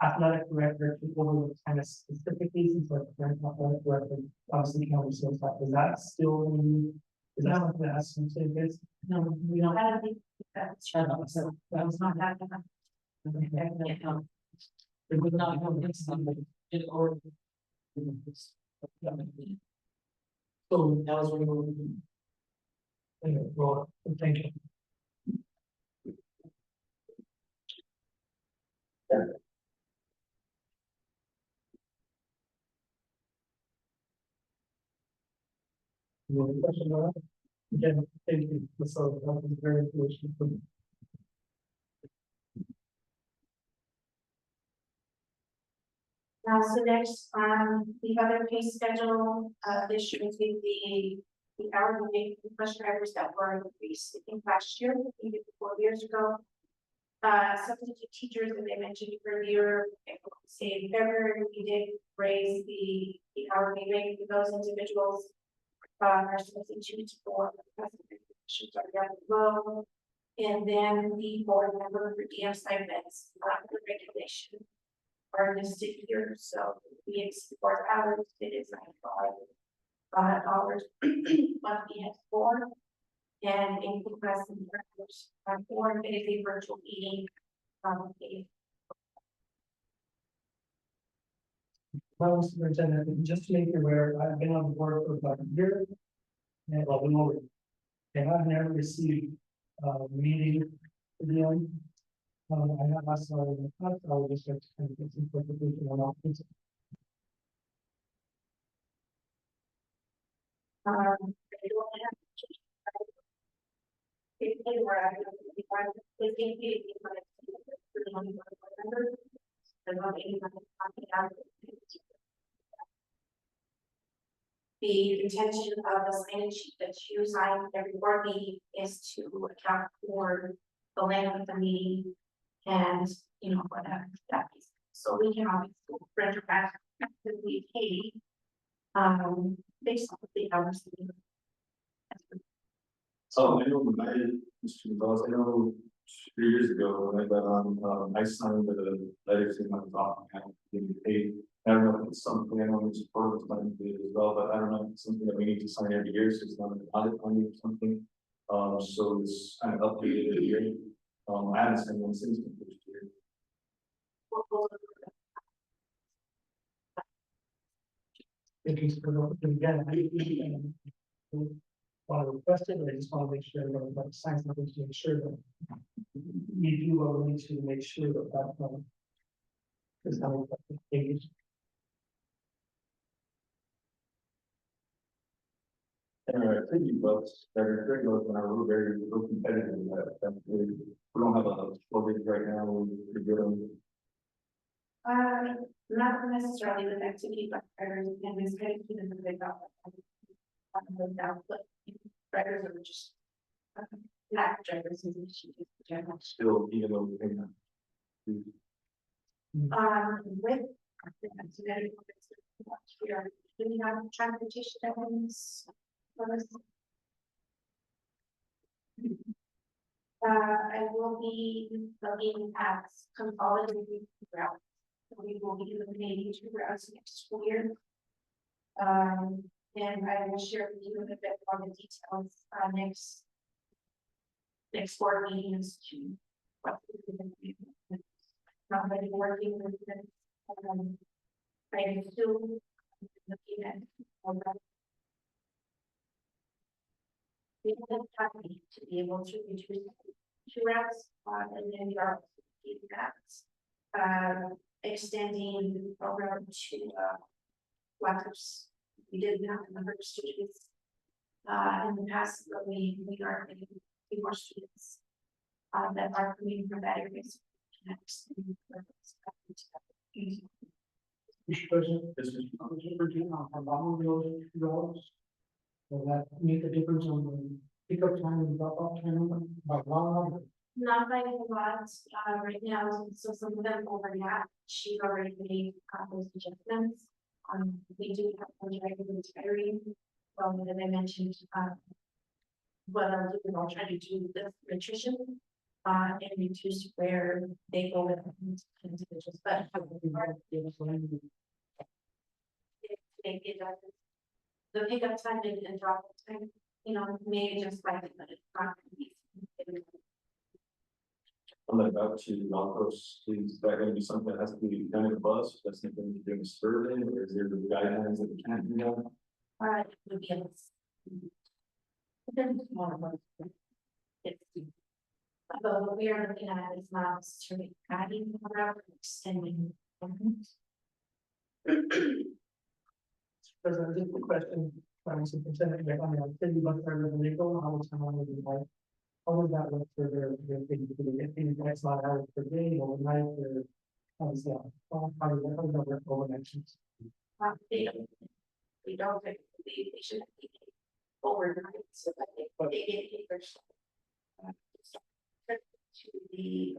athletic director to over kind of specific cases like athletic director, obviously county sales stuff. Is that still, is that what the estimate is? No, we don't. I don't think that's So that was not happening. It would not have been somebody did or. So that was removed. Anyway, well, thank you. Any other question on that? Again, thank you, so that was very informational. So next, the other pay schedule, this should include the hourly rate for bus drivers that were increased, I think last year, maybe 4 years ago. Substitute teachers, as I mentioned earlier, say in February, we did raise the hourly rate for those individuals. Our substitutes for positions are down low. And then the board member for DM stipends, the regulation are listed here, so we explore hours, it is $95 monthly at 4. And in class and directors, 4, it is a virtual meeting. Well, Superintendent, just to make you aware, I've been on the board for about a year. And well, more. And I've never received meeting again. I have asked all in the past, I will just like to kind of get some clarification on all things. I don't have. If they were, I don't think they think it's like, the intention of the sign-in sheet that you sign every board meeting is to account for the length of the meeting and, you know, whatever that is. So we can always render back to we pay, based on the hours. So I know when I did, Mr. Gonzalez, I know 3 years ago, when I got on, I signed the letter saying I was off and getting paid. I don't know if it's something I know it's part of the as well, but I don't know if it's something that we need to sign every year, so it's not an audit on or something. So it's kind of updated every year. I haven't signed one since the first year. Thank you, Superintendent. Again, requested, I just want to make sure that sign something to make sure that we do what we need to make sure that that is not engaged. And I think you both, they're very low, and are very competitive in that. We don't have a shortage right now, we're good on. Not necessarily with activity, but and it's kind of keeping the big up. But drivers are just not drivers in general. Still, even though we can. With here, do we have transportation elements? I will be looking at consolidated routes. We will be eliminating 2 routes next school year. And I will share with you a bit more the details next board meetings to what we're going to do. Not really working with them. I am still looking at we have happy to be able to reduce 2 routes and then we are extending the program to Waters. We did have a number of students in the past, but we are getting more students that are coming from that area. Mr. President, this is Virginia on Road. Will that make a difference on the pickup time and drop off time by law? Not by a lot, right now, so some of them overlap, she's already made those adjustments. We do have one driver retiring, that I mentioned, what I'll do is I'll try to do this nutrition, and reduce where they go with individuals, but it does. The pickup time and drop time, you know, may just like it, but it's not gonna be. I'm about to Marcos, is that going to be something that has to be done in the bus? That's something to do in survey, or is there the guidelines that we can't do that? It would be but what we are looking at is not necessarily adding the route, extending. President, just a question. superintendent, like, I mean, I'm thinking about the legal, how much time would be like? How would that look for their thing, if they X amount of hours per day, overnight, or, how does that, how does that work over connections? They don't, they should be overnight, so that they get paid for. To the.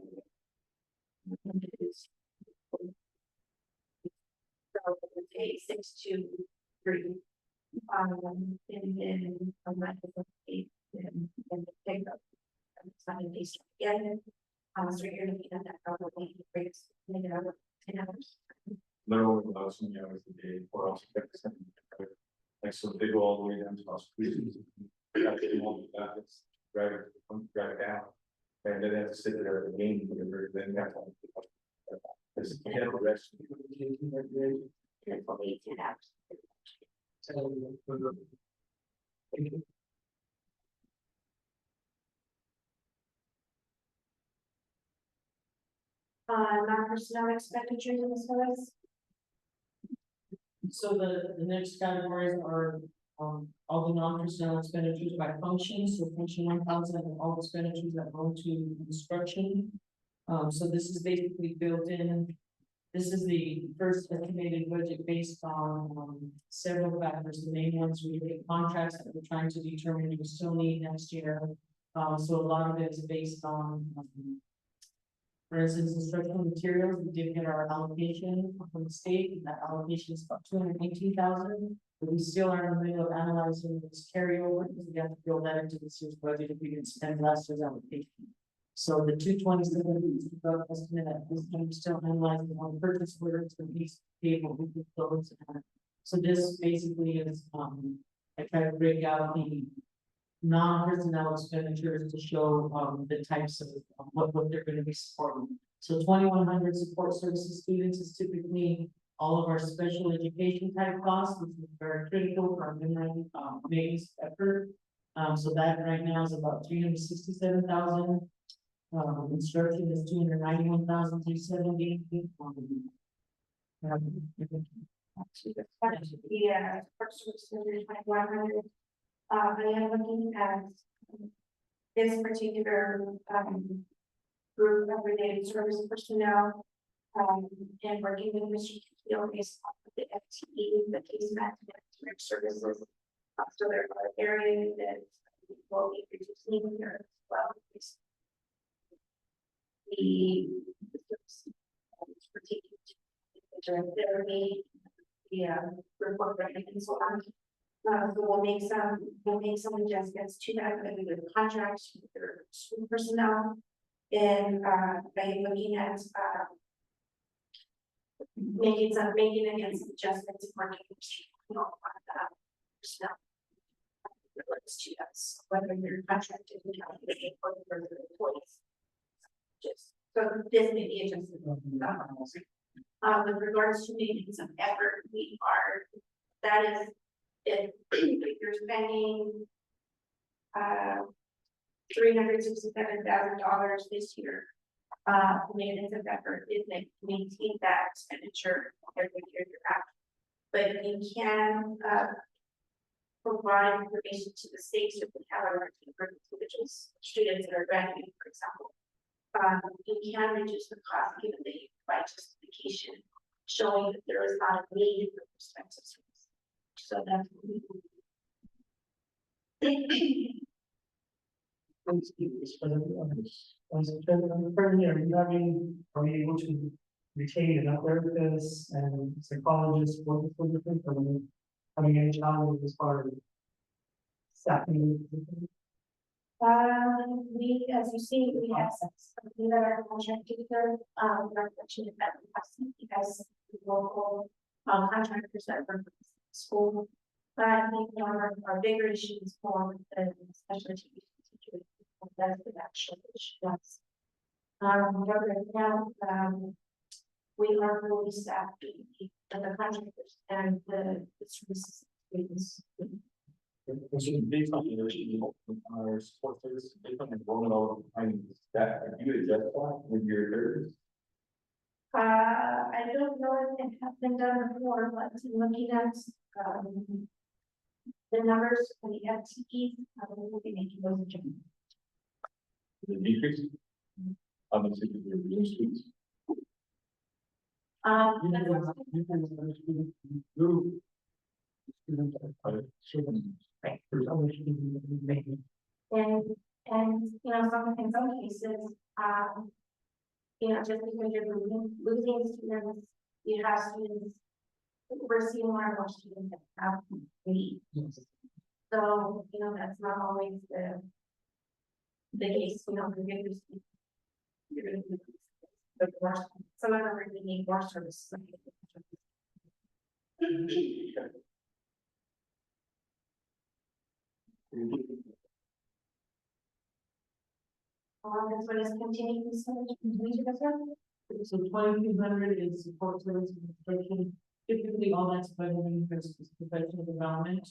So the 6 to 3. And then from that, the 8 and the pickup. Time they start again. So you're looking at that probably breaks, maybe another 10 hours. Literally about so many hours a day, or else you get this thing. Like, so they go all the way down to house. Drag it down. And then they have to sit there at the game, whatever, then they have to. Because you can't rest. And probably 10 hours. Non-personnel expenditures in this was. So the next categories are, all the non-personnel expenditures by function, so function 1,000, and all expenditures that go to instruction. So this is basically built in. This is the first estimated budget based on, several factors. The main ones we get contracts that we're trying to determine we still need next year. So a lot of it is based on, for instance, instructional materials, we did get our allocation from the state, and that allocation is about 218,000. But we still are in the middle of analyzing this carryover, because we have to build that into this year's budget if we didn't spend last year's allocation. So the 227 is the rough estimate at this time, we're still analyzing on purchase orders for these people who could close. So this basically is, I try to break out the non-personnel expenditures to show the types of what they're going to be supporting. So 2,100 support services students is typically all of our special education type costs, which is very critical for our midnight May's effort. So that right now is about 367,000. Instruction is 291,370. Yeah, first was 100. I am looking at this particular group of related service personnel. And working with Mr. Keel based off of the FTE, the case management services. So there are areas that will be reducing here as well. The report writing and so on. So we'll make some adjustments to that, maybe with contracts with their school personnel. And by looking at making again some adjustments and working on personnel. Relates to us, whether you're contracted with or the employees. Just so this may be adjusted. With regards to making some effort, that is, if you're spending $367,000 this year, maintenance of effort is maintain that expenditure every year you're at. But you can provide information to the state so we have our individuals, students that are graduating, for example. You can reduce the cost given that you provide justification showing that there is not a need for prospective service. So that's what we do. Are we able to retain enough therapists and psychologists working for different, having any challenges as far as staffing? We, as you see, we have something that are contracted here, reflection that we have seen because local contractors that run the school. But I think our bigger issues for the special education teachers, that's the actual issue. Right now, we are fully staffed at the contractors and the services. Based on our support service, based on enrollment over time, that you adjust that with your thirds? I don't know if it has been done before, but looking at the numbers for the FTE, we will be making those adjustments. The decrease. Obviously, the reduced. Right. And, you know, in some cases, you know, just because you're losing students, you have students, we're seeing more and more students that have need. So, you know, that's not always the case, you know, you're gonna lose, but more, some of them are gonna need more service. This one is continuing, so So 2,200 is support services and instruction. Typically, all that's budgeting for professional development.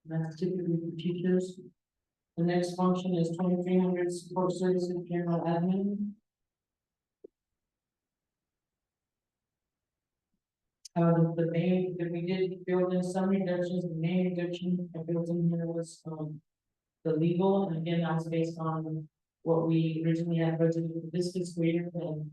That's typically for teachers. The next function is 2,300 support services, general admin. The main, that we did build in some reductions, the main reduction I built in here was, the legal, and again, that was based on what we originally had budgeted for this fiscal year, and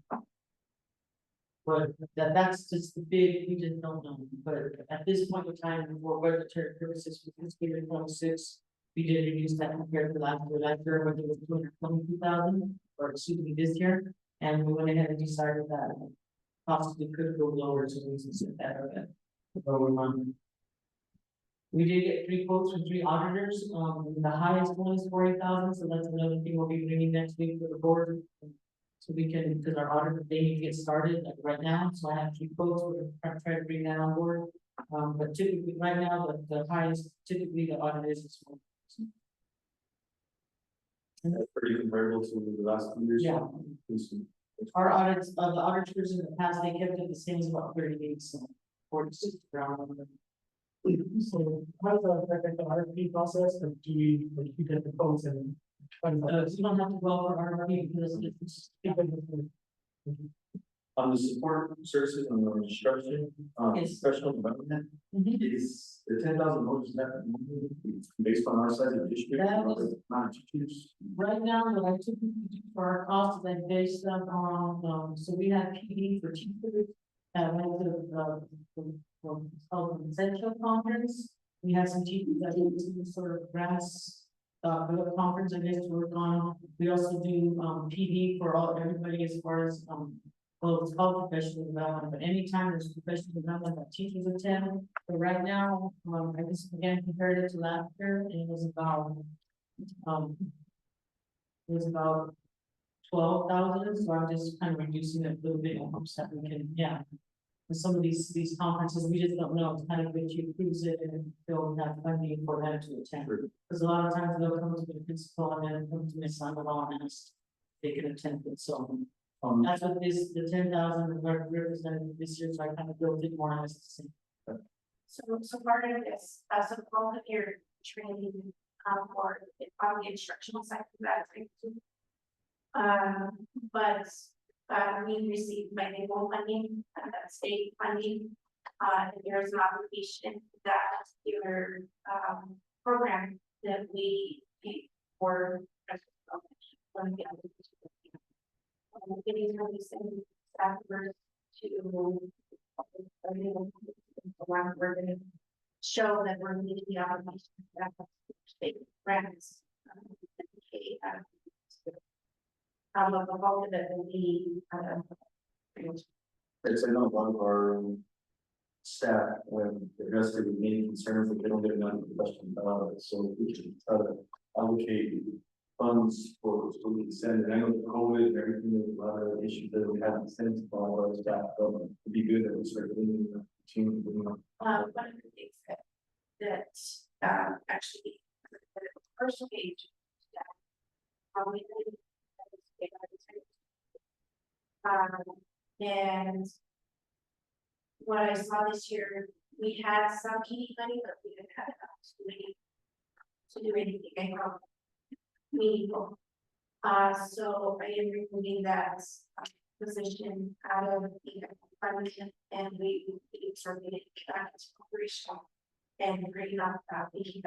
but that's just the big, we just don't know, but at this point in time, for budgetary purposes, for fiscal year 26, we did reduce that compared to last year, when it was 222,000, or excuse me, this year, and we went ahead and decided that possibly could go lower, so we can set that up at lower month. We did get 3 quotes from 3 auditors, the highest one is 40,000, so that's another thing we'll be bringing next week for the board. So we can, because our audit, they need to get started like right now, so I have 3 quotes, we're gonna try to bring that on board. But typically, right now, the highest, typically the audit is 1. And that's pretty comparable to the last 2 years. Yeah. Our audits, the auditors in the past, they kept it the same as about 38, so 46 around. So how does that affect the RFP process, or do we, like, you get the quotes and? So you don't have to go for RFP because it's. On the support services and the instruction, Yes. professional development, is the 10,000 dollars that based on our size of district, That was- not teachers. Right now, what I typically do for our costs, I base them on, so we have PD for teachers. Went to, it's called the Essential Conference. We have some teachers that do some sort of grants, conference, I guess, to work on. We also do, PD for everybody as far as, well, it's called professional development, but anytime there's professional development that teachers attend. But right now, I just again compared it to last year, and it was about, it was about 12,000, so I'm just kind of reducing it a little bit in hopes that we can, yeah. And some of these conferences, we just don't know, it's kind of good you approves it and they'll have funding for them to attend. Because a lot of times they'll come to the principal and then come to Miss Sandoval and ask if they can attend it, so. That's what this, the 10,000 represented this year, so I kind of built it more as the same. So part of this, so all of your training, for on the instructional side of that, but we received bilingual funding, state funding. And there's an obligation that your program that we pay for. Getting really send staffers to we're going to show that we're meeting the obligation that state grants. Of the whole that will be, It's, I know a lot of our staff, address the main concerns that they don't get enough professional development, so we should try to allocate funds for, so we can send, and I know the COVID and everything, there's a lot of issues that we haven't sent to all our staff, but it'd be good that we start doing the team. one of the things that actually, the first page. Probably. And what I saw this year, we had some PD money, but we didn't have enough to do anything meaningful. So I am recommending that position out of the fund, and we sort of get back to operational and bring up about $80,000.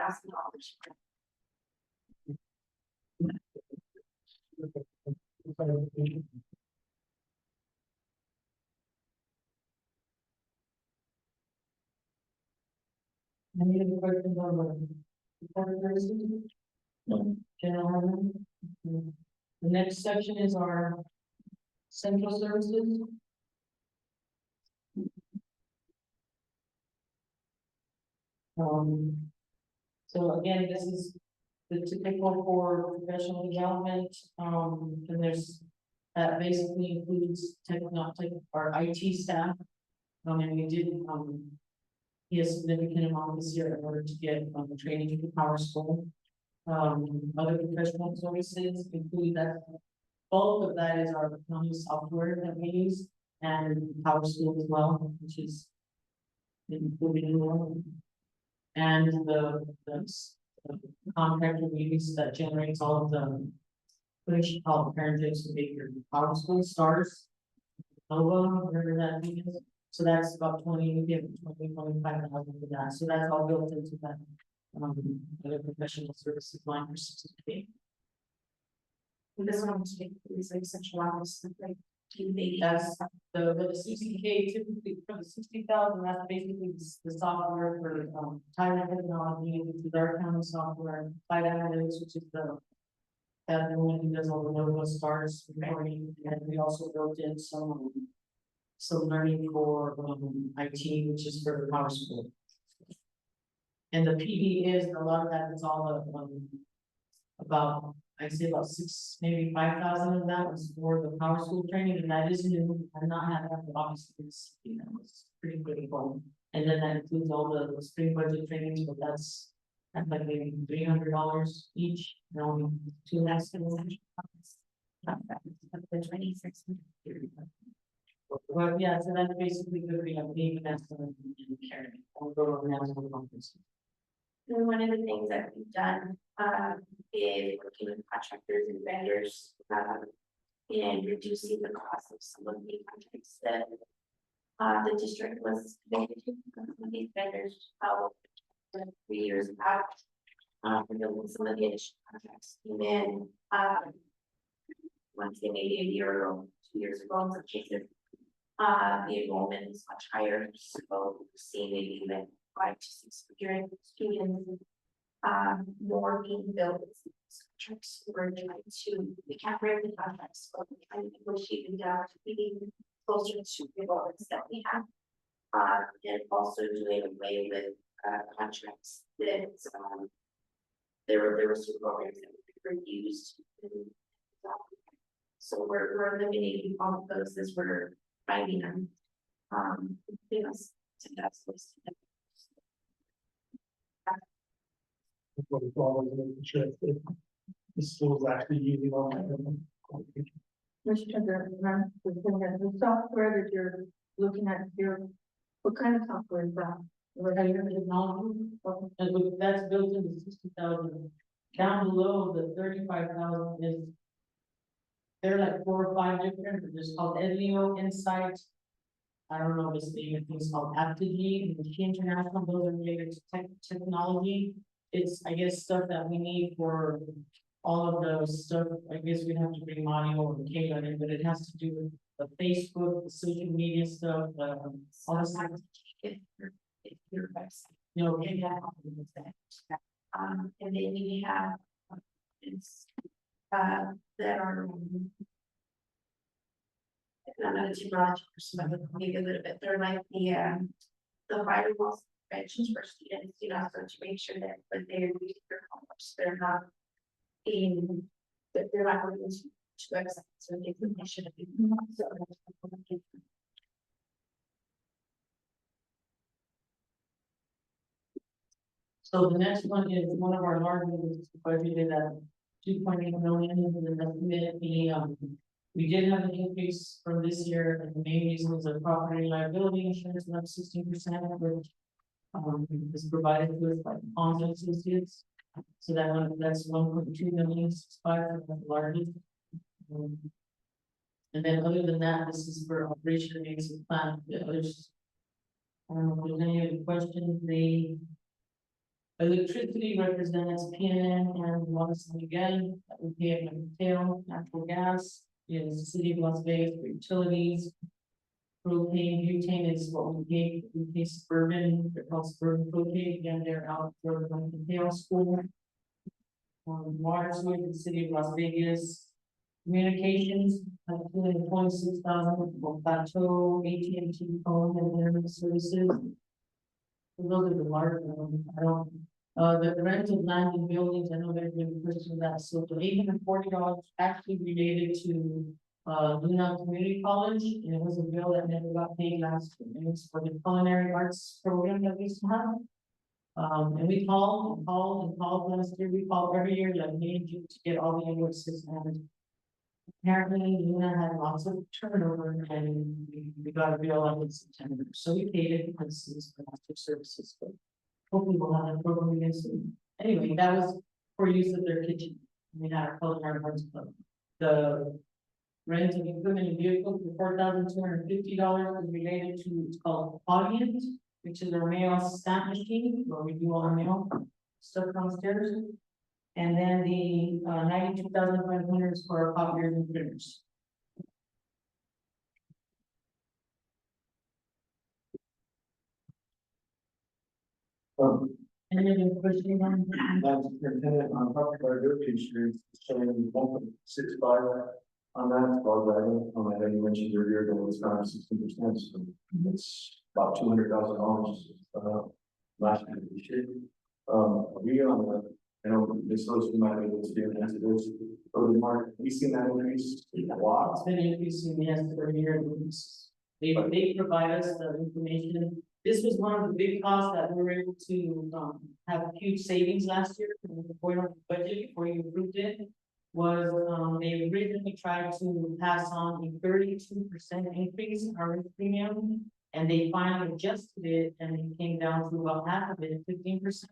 Any other questions on the public services? No. General. The next section is our central services. So again, this is the typical for professional development, and there's, that basically includes our IT staff. And we did, he has significant amount this year in order to get, training to Power School. Other professional services include that, bulk of that is our accounting software that we use, and Power School as well, which is included in one. And the contractor we use that generates all of the, what do you call it, parentage to make your Power School stars. Nova, whatever that means. So that's about 25,000 for that. So that's all built into that. Other professional services line for 60K. This one is like central office, like, That's the 60K typically for the 60,000, that's basically the software for, Thailand technology, which is our accounting software, Thailand Analytics, which is that one who does all the logo stars recording, and we also built in some learning for, IT, which is for the Power School. And the PD is, a lot of that is all about, I'd say about 6, maybe 5,000 of that was for the Power School training, and that is new. I'm not having that, but obviously it's, it's pretty critical. And then that includes all the spring budget trainings, but that's like maybe $300 each, only 2 less than the 2600. Well, yeah, so that's basically good, we have being an estimate and carrying, I'll go to the national conference. And one of the things that we've done, is working with contractors and vendors, and reducing the cost of some of the contracts that the district was committed to. Some of these vendors, 3 years back, renewing some of the initial contracts came in, once they maybe a year or 2 years ago in some cases. The enrollment is much higher, so we're seeing maybe even 500 to 600 students, more being built. Contracts, we're trying to, we can't break the contracts, but we're trying to negotiate them down to being closer to the goals that we have. And also doing away with, contracts that, there were some programs that were used. So we're eliminating all of those as we're finding them. You know, so that's what's. What we call it, making sure that the school's actually using all that. Mr. The software that you're looking at here, what kind of software is that? And that's built into 60,000. Down below, the 35,000 is. There are like 4 or 5 different, there's called Edleo Insight. I don't know this name, I think it's called Aptitude, Machine International, those are related to technology. It's, I guess, stuff that we need for all of those stuff. I guess we'd have to bring Mario or Kayla in, but it has to do with the Facebook, the social media stuff, all the stuff. Your website. You know, And then we have, it's, that are. I'm not a technology person, but maybe a little bit, they're like the firewall preventions for students, you know, so to make sure that when they're using their homeworks, they're not being, that they're not going to websites, so they should have been. So the next one is one of our largest budgeted at 2.8 million, and then we did have an increase from this year, and the main reason was the property liability insurance went up 16%, which is provided to us by Ponds and Associates. So that's 1.2 million, 65, the largest. And then other than that, this is for operation and maintenance plan, the others. I don't know if there's any other questions, the. Electricity represents PNN and Los again, that would be at Mateo, natural gas is the city of Las Vegas for utilities. Propane, butane is what we pay suburban, they're called suburban propane, again, they're out for the Mateo school. Water sewer, the city of Las Vegas. Communications, including 26,000, Plateau, AT&T phone and internet services. So those are the large ones, I don't, the rent of land and buildings, I know there's been a question of that, so the $840 actually related to. Luna Community College, and it was a bill that never got paid last year, and it's for the culinary arts program that we used to have. And we called last year, we called every year, like May and June to get all the invoices, and apparently Luna had lots of turnover, and we got a bill on in September, so we paid it because it was for master services, but hopefully we'll have a program again soon. Anyway, that was for use of their kitchen. We had our culinary arts club. The rent of equipment and vehicles for $4,250 is related to, it's called Audience, which is our mail stamp machine, where we do all our mail stuff downstairs. And then the 92,500 is for our copiers and printers. Any other questions on that? That's superintendent on property liability insurance, showing 1.65 on that, well, I know you mentioned earlier that it was around 16%, so it's about $200,000, last year this year. We on the, I know Ms. Lewis, you might be able to do an answer to this, but Mark, we seen that increase a lot. It's been increasing, yes, for a year. They provide us the information. This was one of the big costs that we were able to, have huge savings last year, before the budget, before you approved it. Was, they originally tried to pass on a 32% increase in our premium. And they finally adjusted it and it came down to about half of it, 15%.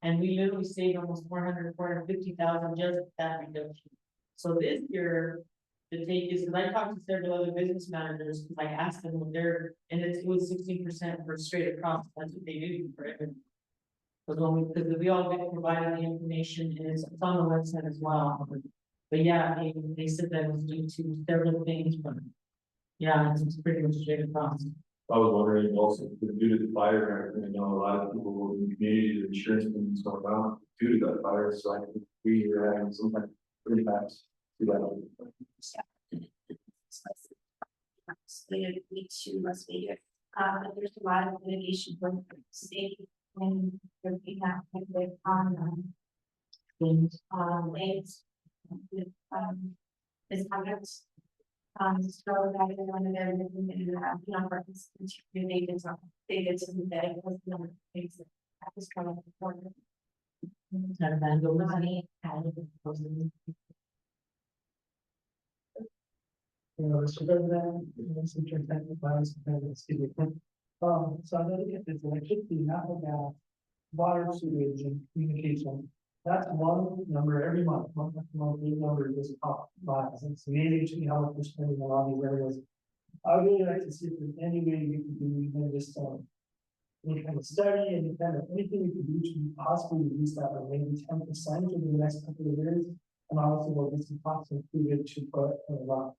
And we literally saved almost 450,000 just with that reduction. So this year, the take is, because I talked to several other business managers, because I asked them what they're, and it was 16% for straight across, that's what they do for everything. Because we all get provided the information and it's on the website as well. But yeah, they said that it was due to several things, but yeah, it's pretty much straight across. I was wondering also, due to the fire, I know a lot of people in the community, the insurance companies going down due to that fire, so I think we are having some kind of impacts to that. Slated week to Las Vegas, but there's a lot of litigation going on the state and we have with lanes with misconduct. So that is one of their participants related to they did something that it was not things that was kind of important. Money and So I'm looking at this electricity, natural gas, water, sewage, and communication. That's one number every month, big number just pop by. It's amazing to me how much we're spending on all these areas. I would really like to see if there's any way we could do even just any kind of study and kind of anything we could do to possibly reduce that by maybe 10% over the next couple of years. And also we'll get some costs included to put a lot.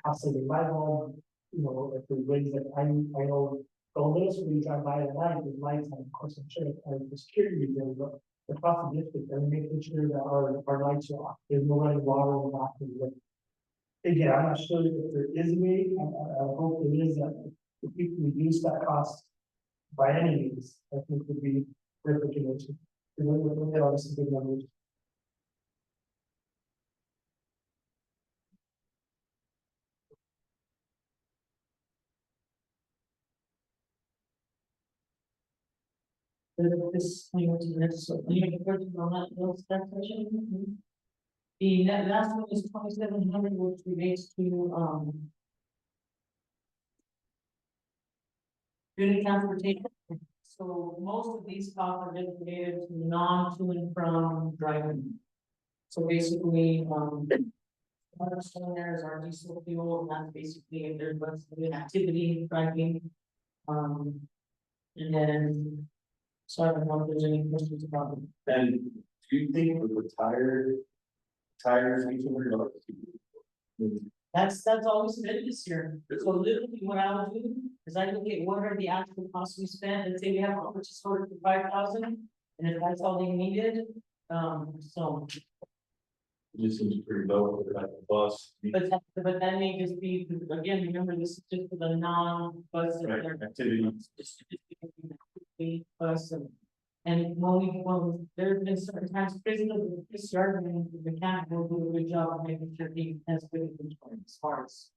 Possibly my home, you know, if there's ways that I know Golders, we drive by at night with lights on, of course, I'm sure the security reasons, but across the district, and making sure that our lights are off, there's no running water in the bathroom. Again, I'm not sure if there is a way, I hope there is, that if we can reduce that cost by any means, I think would be worth looking into. We're at all some big numbers. This thing to the next, so any questions on that, those that section? The last one is 2,700, which relates to, unit transportation. So most of these costs are just related to non to and from driving. So basically, Cornerstone there is our diesel fuel, and that's basically if there's what's an activity, driving. And then. So I don't know if there's any questions about it. And do you think with the tires, $1,800? That's all we spent this year. So literally what I'll do is I look at what are the actual costs we spent, and say we have a purchase order for 5,000. And if that's all they needed, so, It just seems pretty low for like a bus. but that may just be, again, remember, this is just for the non-bus. Right, activities. Bus and when there's been certain times, basically, this yard man, the mechanic will do a good job of making sure he has good inventory as far as.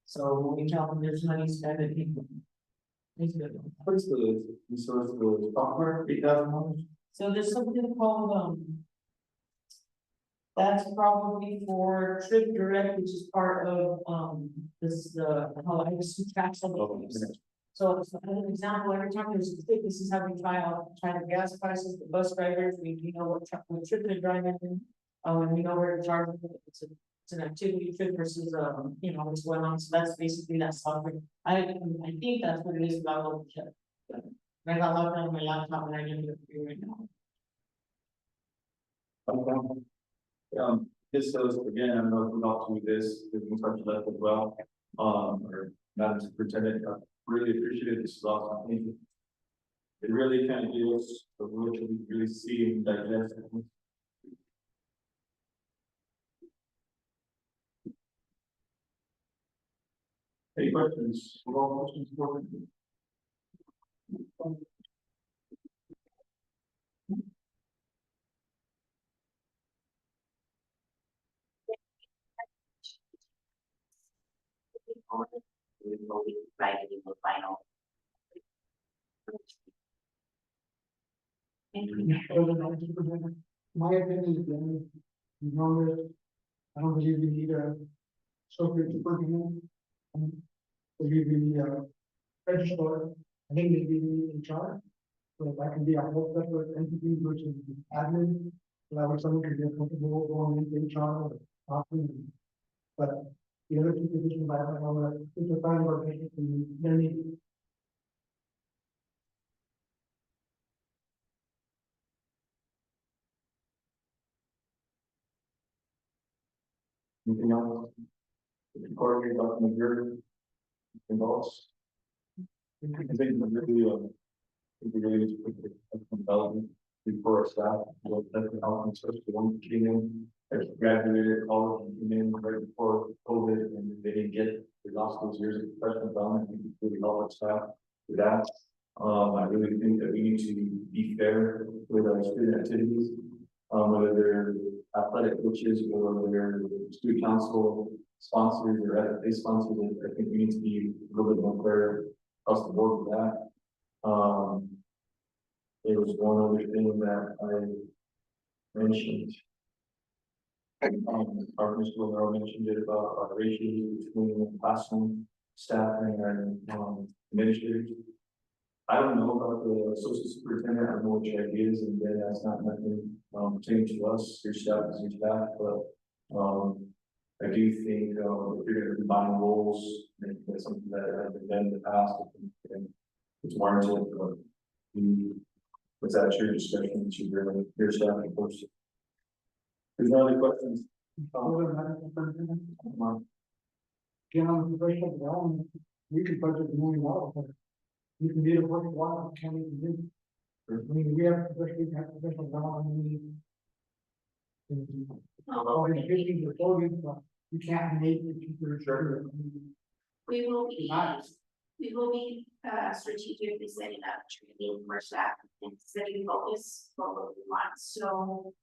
So when we tell them there's money spent, it people. He's good. What's the software, $8,000? So there's something called, that's probably for Trip Direct, which is part of, this, how I just tracks all the things. So as an example, every time there's a trip, this is how we try the gas prices, the bus drivers, we know what truck, what trip they're driving in. And we know where to charge them, it's an activity trip versus, what's going on, so that's basically that software. I think that's what it is, but I'll check. I got logged on my laptop and I didn't do it right now. This shows, again, I don't know if we helped with this, we can touch that as well, or Madam Superintendent, I really appreciate this, is awesome, thank you. It really kind of gives us a look that we really see and digest. Any questions? All questions for me? Writing the final. My opinion is, you know, I don't believe we need a software superintendent. I believe we need a registrar. I think maybe we need HR. So that can be a whole separate entity versus admin. That way someone can get comfortable going into HR or often. But the other two positions, I don't know, it's a kind of our patient and then need. Anything else? Coordinate about the year involves. I think we really need to put the development before our staff, that's the health, especially the one who came in, as graduated college, and came in right before COVID, and they didn't get, they lost those years of professional development, we really help our staff with that. I really think that we need to be fair with our student activities, whether they're athletic coaches or they're student council sponsors or FFA sponsors. I think we need to be a little bit more fair across the board with that. There was one other thing that I mentioned. Our principal Earl mentioned it about our ratios between classroom staff and administrators. I don't know about the associate superintendent, I don't know what your idea is, and then that's not nothing pertaining to us, your staff is your staff, but I do think if you're gonna combine roles, I think that's something that I've been done in the past, and it's warranted, but what's that your discussion to your staff, of course. There's no other questions. Get on the professional development, we can budget $1 million. You can be a working while, can't even do. I mean, we have professional development. You can't make it. Sure. We will be strategically setting up training for staff and setting focus for what we want. So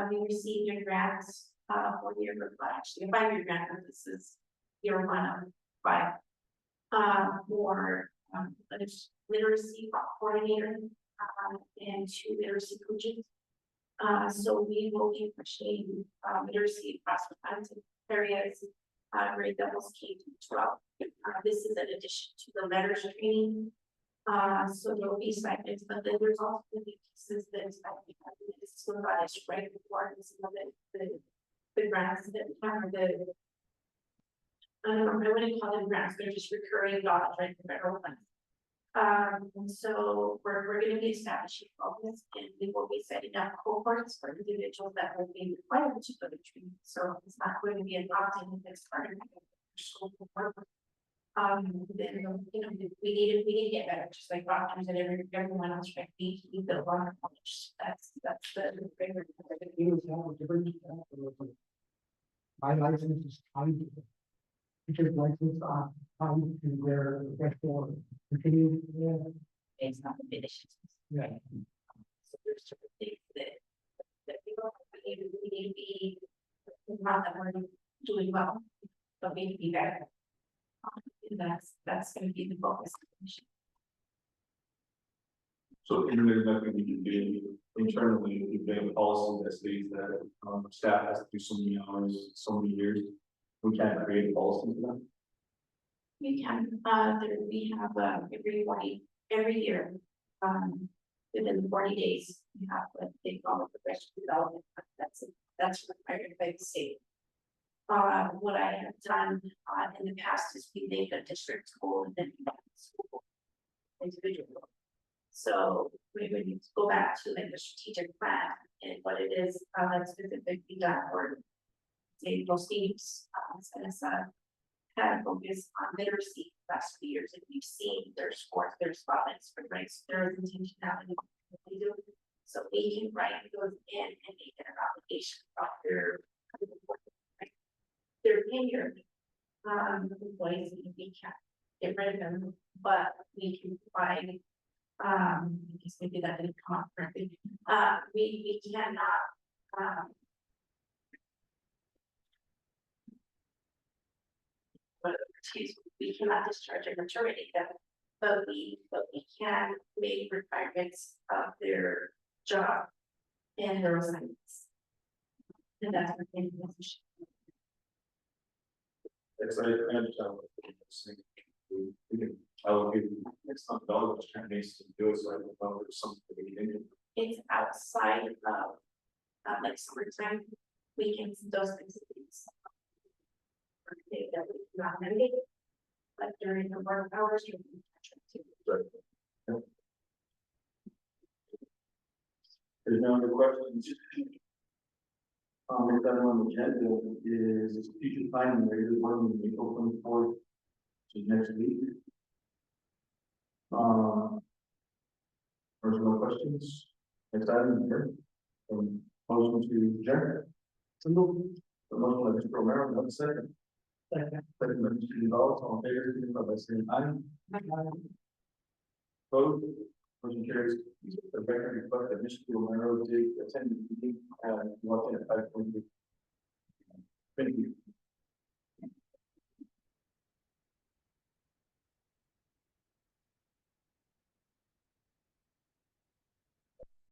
we received a grant for year, actually a 5-year grant, but this is year 1 of 5 for literacy coordinator and 2 literacy coaches. So we will be pushing literacy across the kinds of areas, grade levels K to 12. This is in addition to the letters training. So there will be stipends, but then there's also the pieces that this is right before and some of the the grants that are the. I don't know, I wouldn't call them grants, they're just recurring dollars, right, the federal funds. And so we're gonna be establishing focus and we will be setting up cohorts for individuals that will be required to go to training. So it's not going to be an opt-in, it's part of the school program. Then, you know, we need to get better, just like doctors and everyone else, right? We need to learn knowledge. That's the bigger. My license is time. Teacher's license, time to wear the continue. It's not the finishes. Yeah. So there's certain things that we need to be, not that we're doing well, but we need to be better. And that's gonna be the focus. So intermittent nothing we can do internally, if they have a policy that states that, staff has to do so many hours, so many years. We can't create a policy for that. We can, we have, every year, within 40 days, we have what they call a professional development, that's required by the state. What I have done, in the past is we made a district school and then school individual. So we would need to go back to like the strategic plan and what it is, that's specifically done for say those teams, kind of focus on literacy the last few years, and we've seen their sports, their spotlights, for rights, their intentionality, what they do. So we can write those in and make it an obligation about their tenure. Employees, we can't get rid of them, but we can provide, I guess maybe that didn't come up correctly. We cannot, we cannot discharge or terminate them, but we can make requirements of their job and their assignments. And that's what they position. It's like, I understand what you're saying. We can allocate next time dollars, trying to do it, so I don't know if there's something that we can do. It's outside of, like summertime, weekends, those things. That we cannot mitigate, but during the work hours, you can. There's no other questions. If that on the agenda is future planning, regular one, April 24th, which is next week. There's no questions. Next item, here. Motion to adjourn. So move. The motion by Mr. Romero, one second. Second by Mr. Gonzalez, all in favor, signify by saying aye. Vote. Motion carries. The record reflect that Mr. Romero did attend the meeting and walked in at 5:20. Thank you.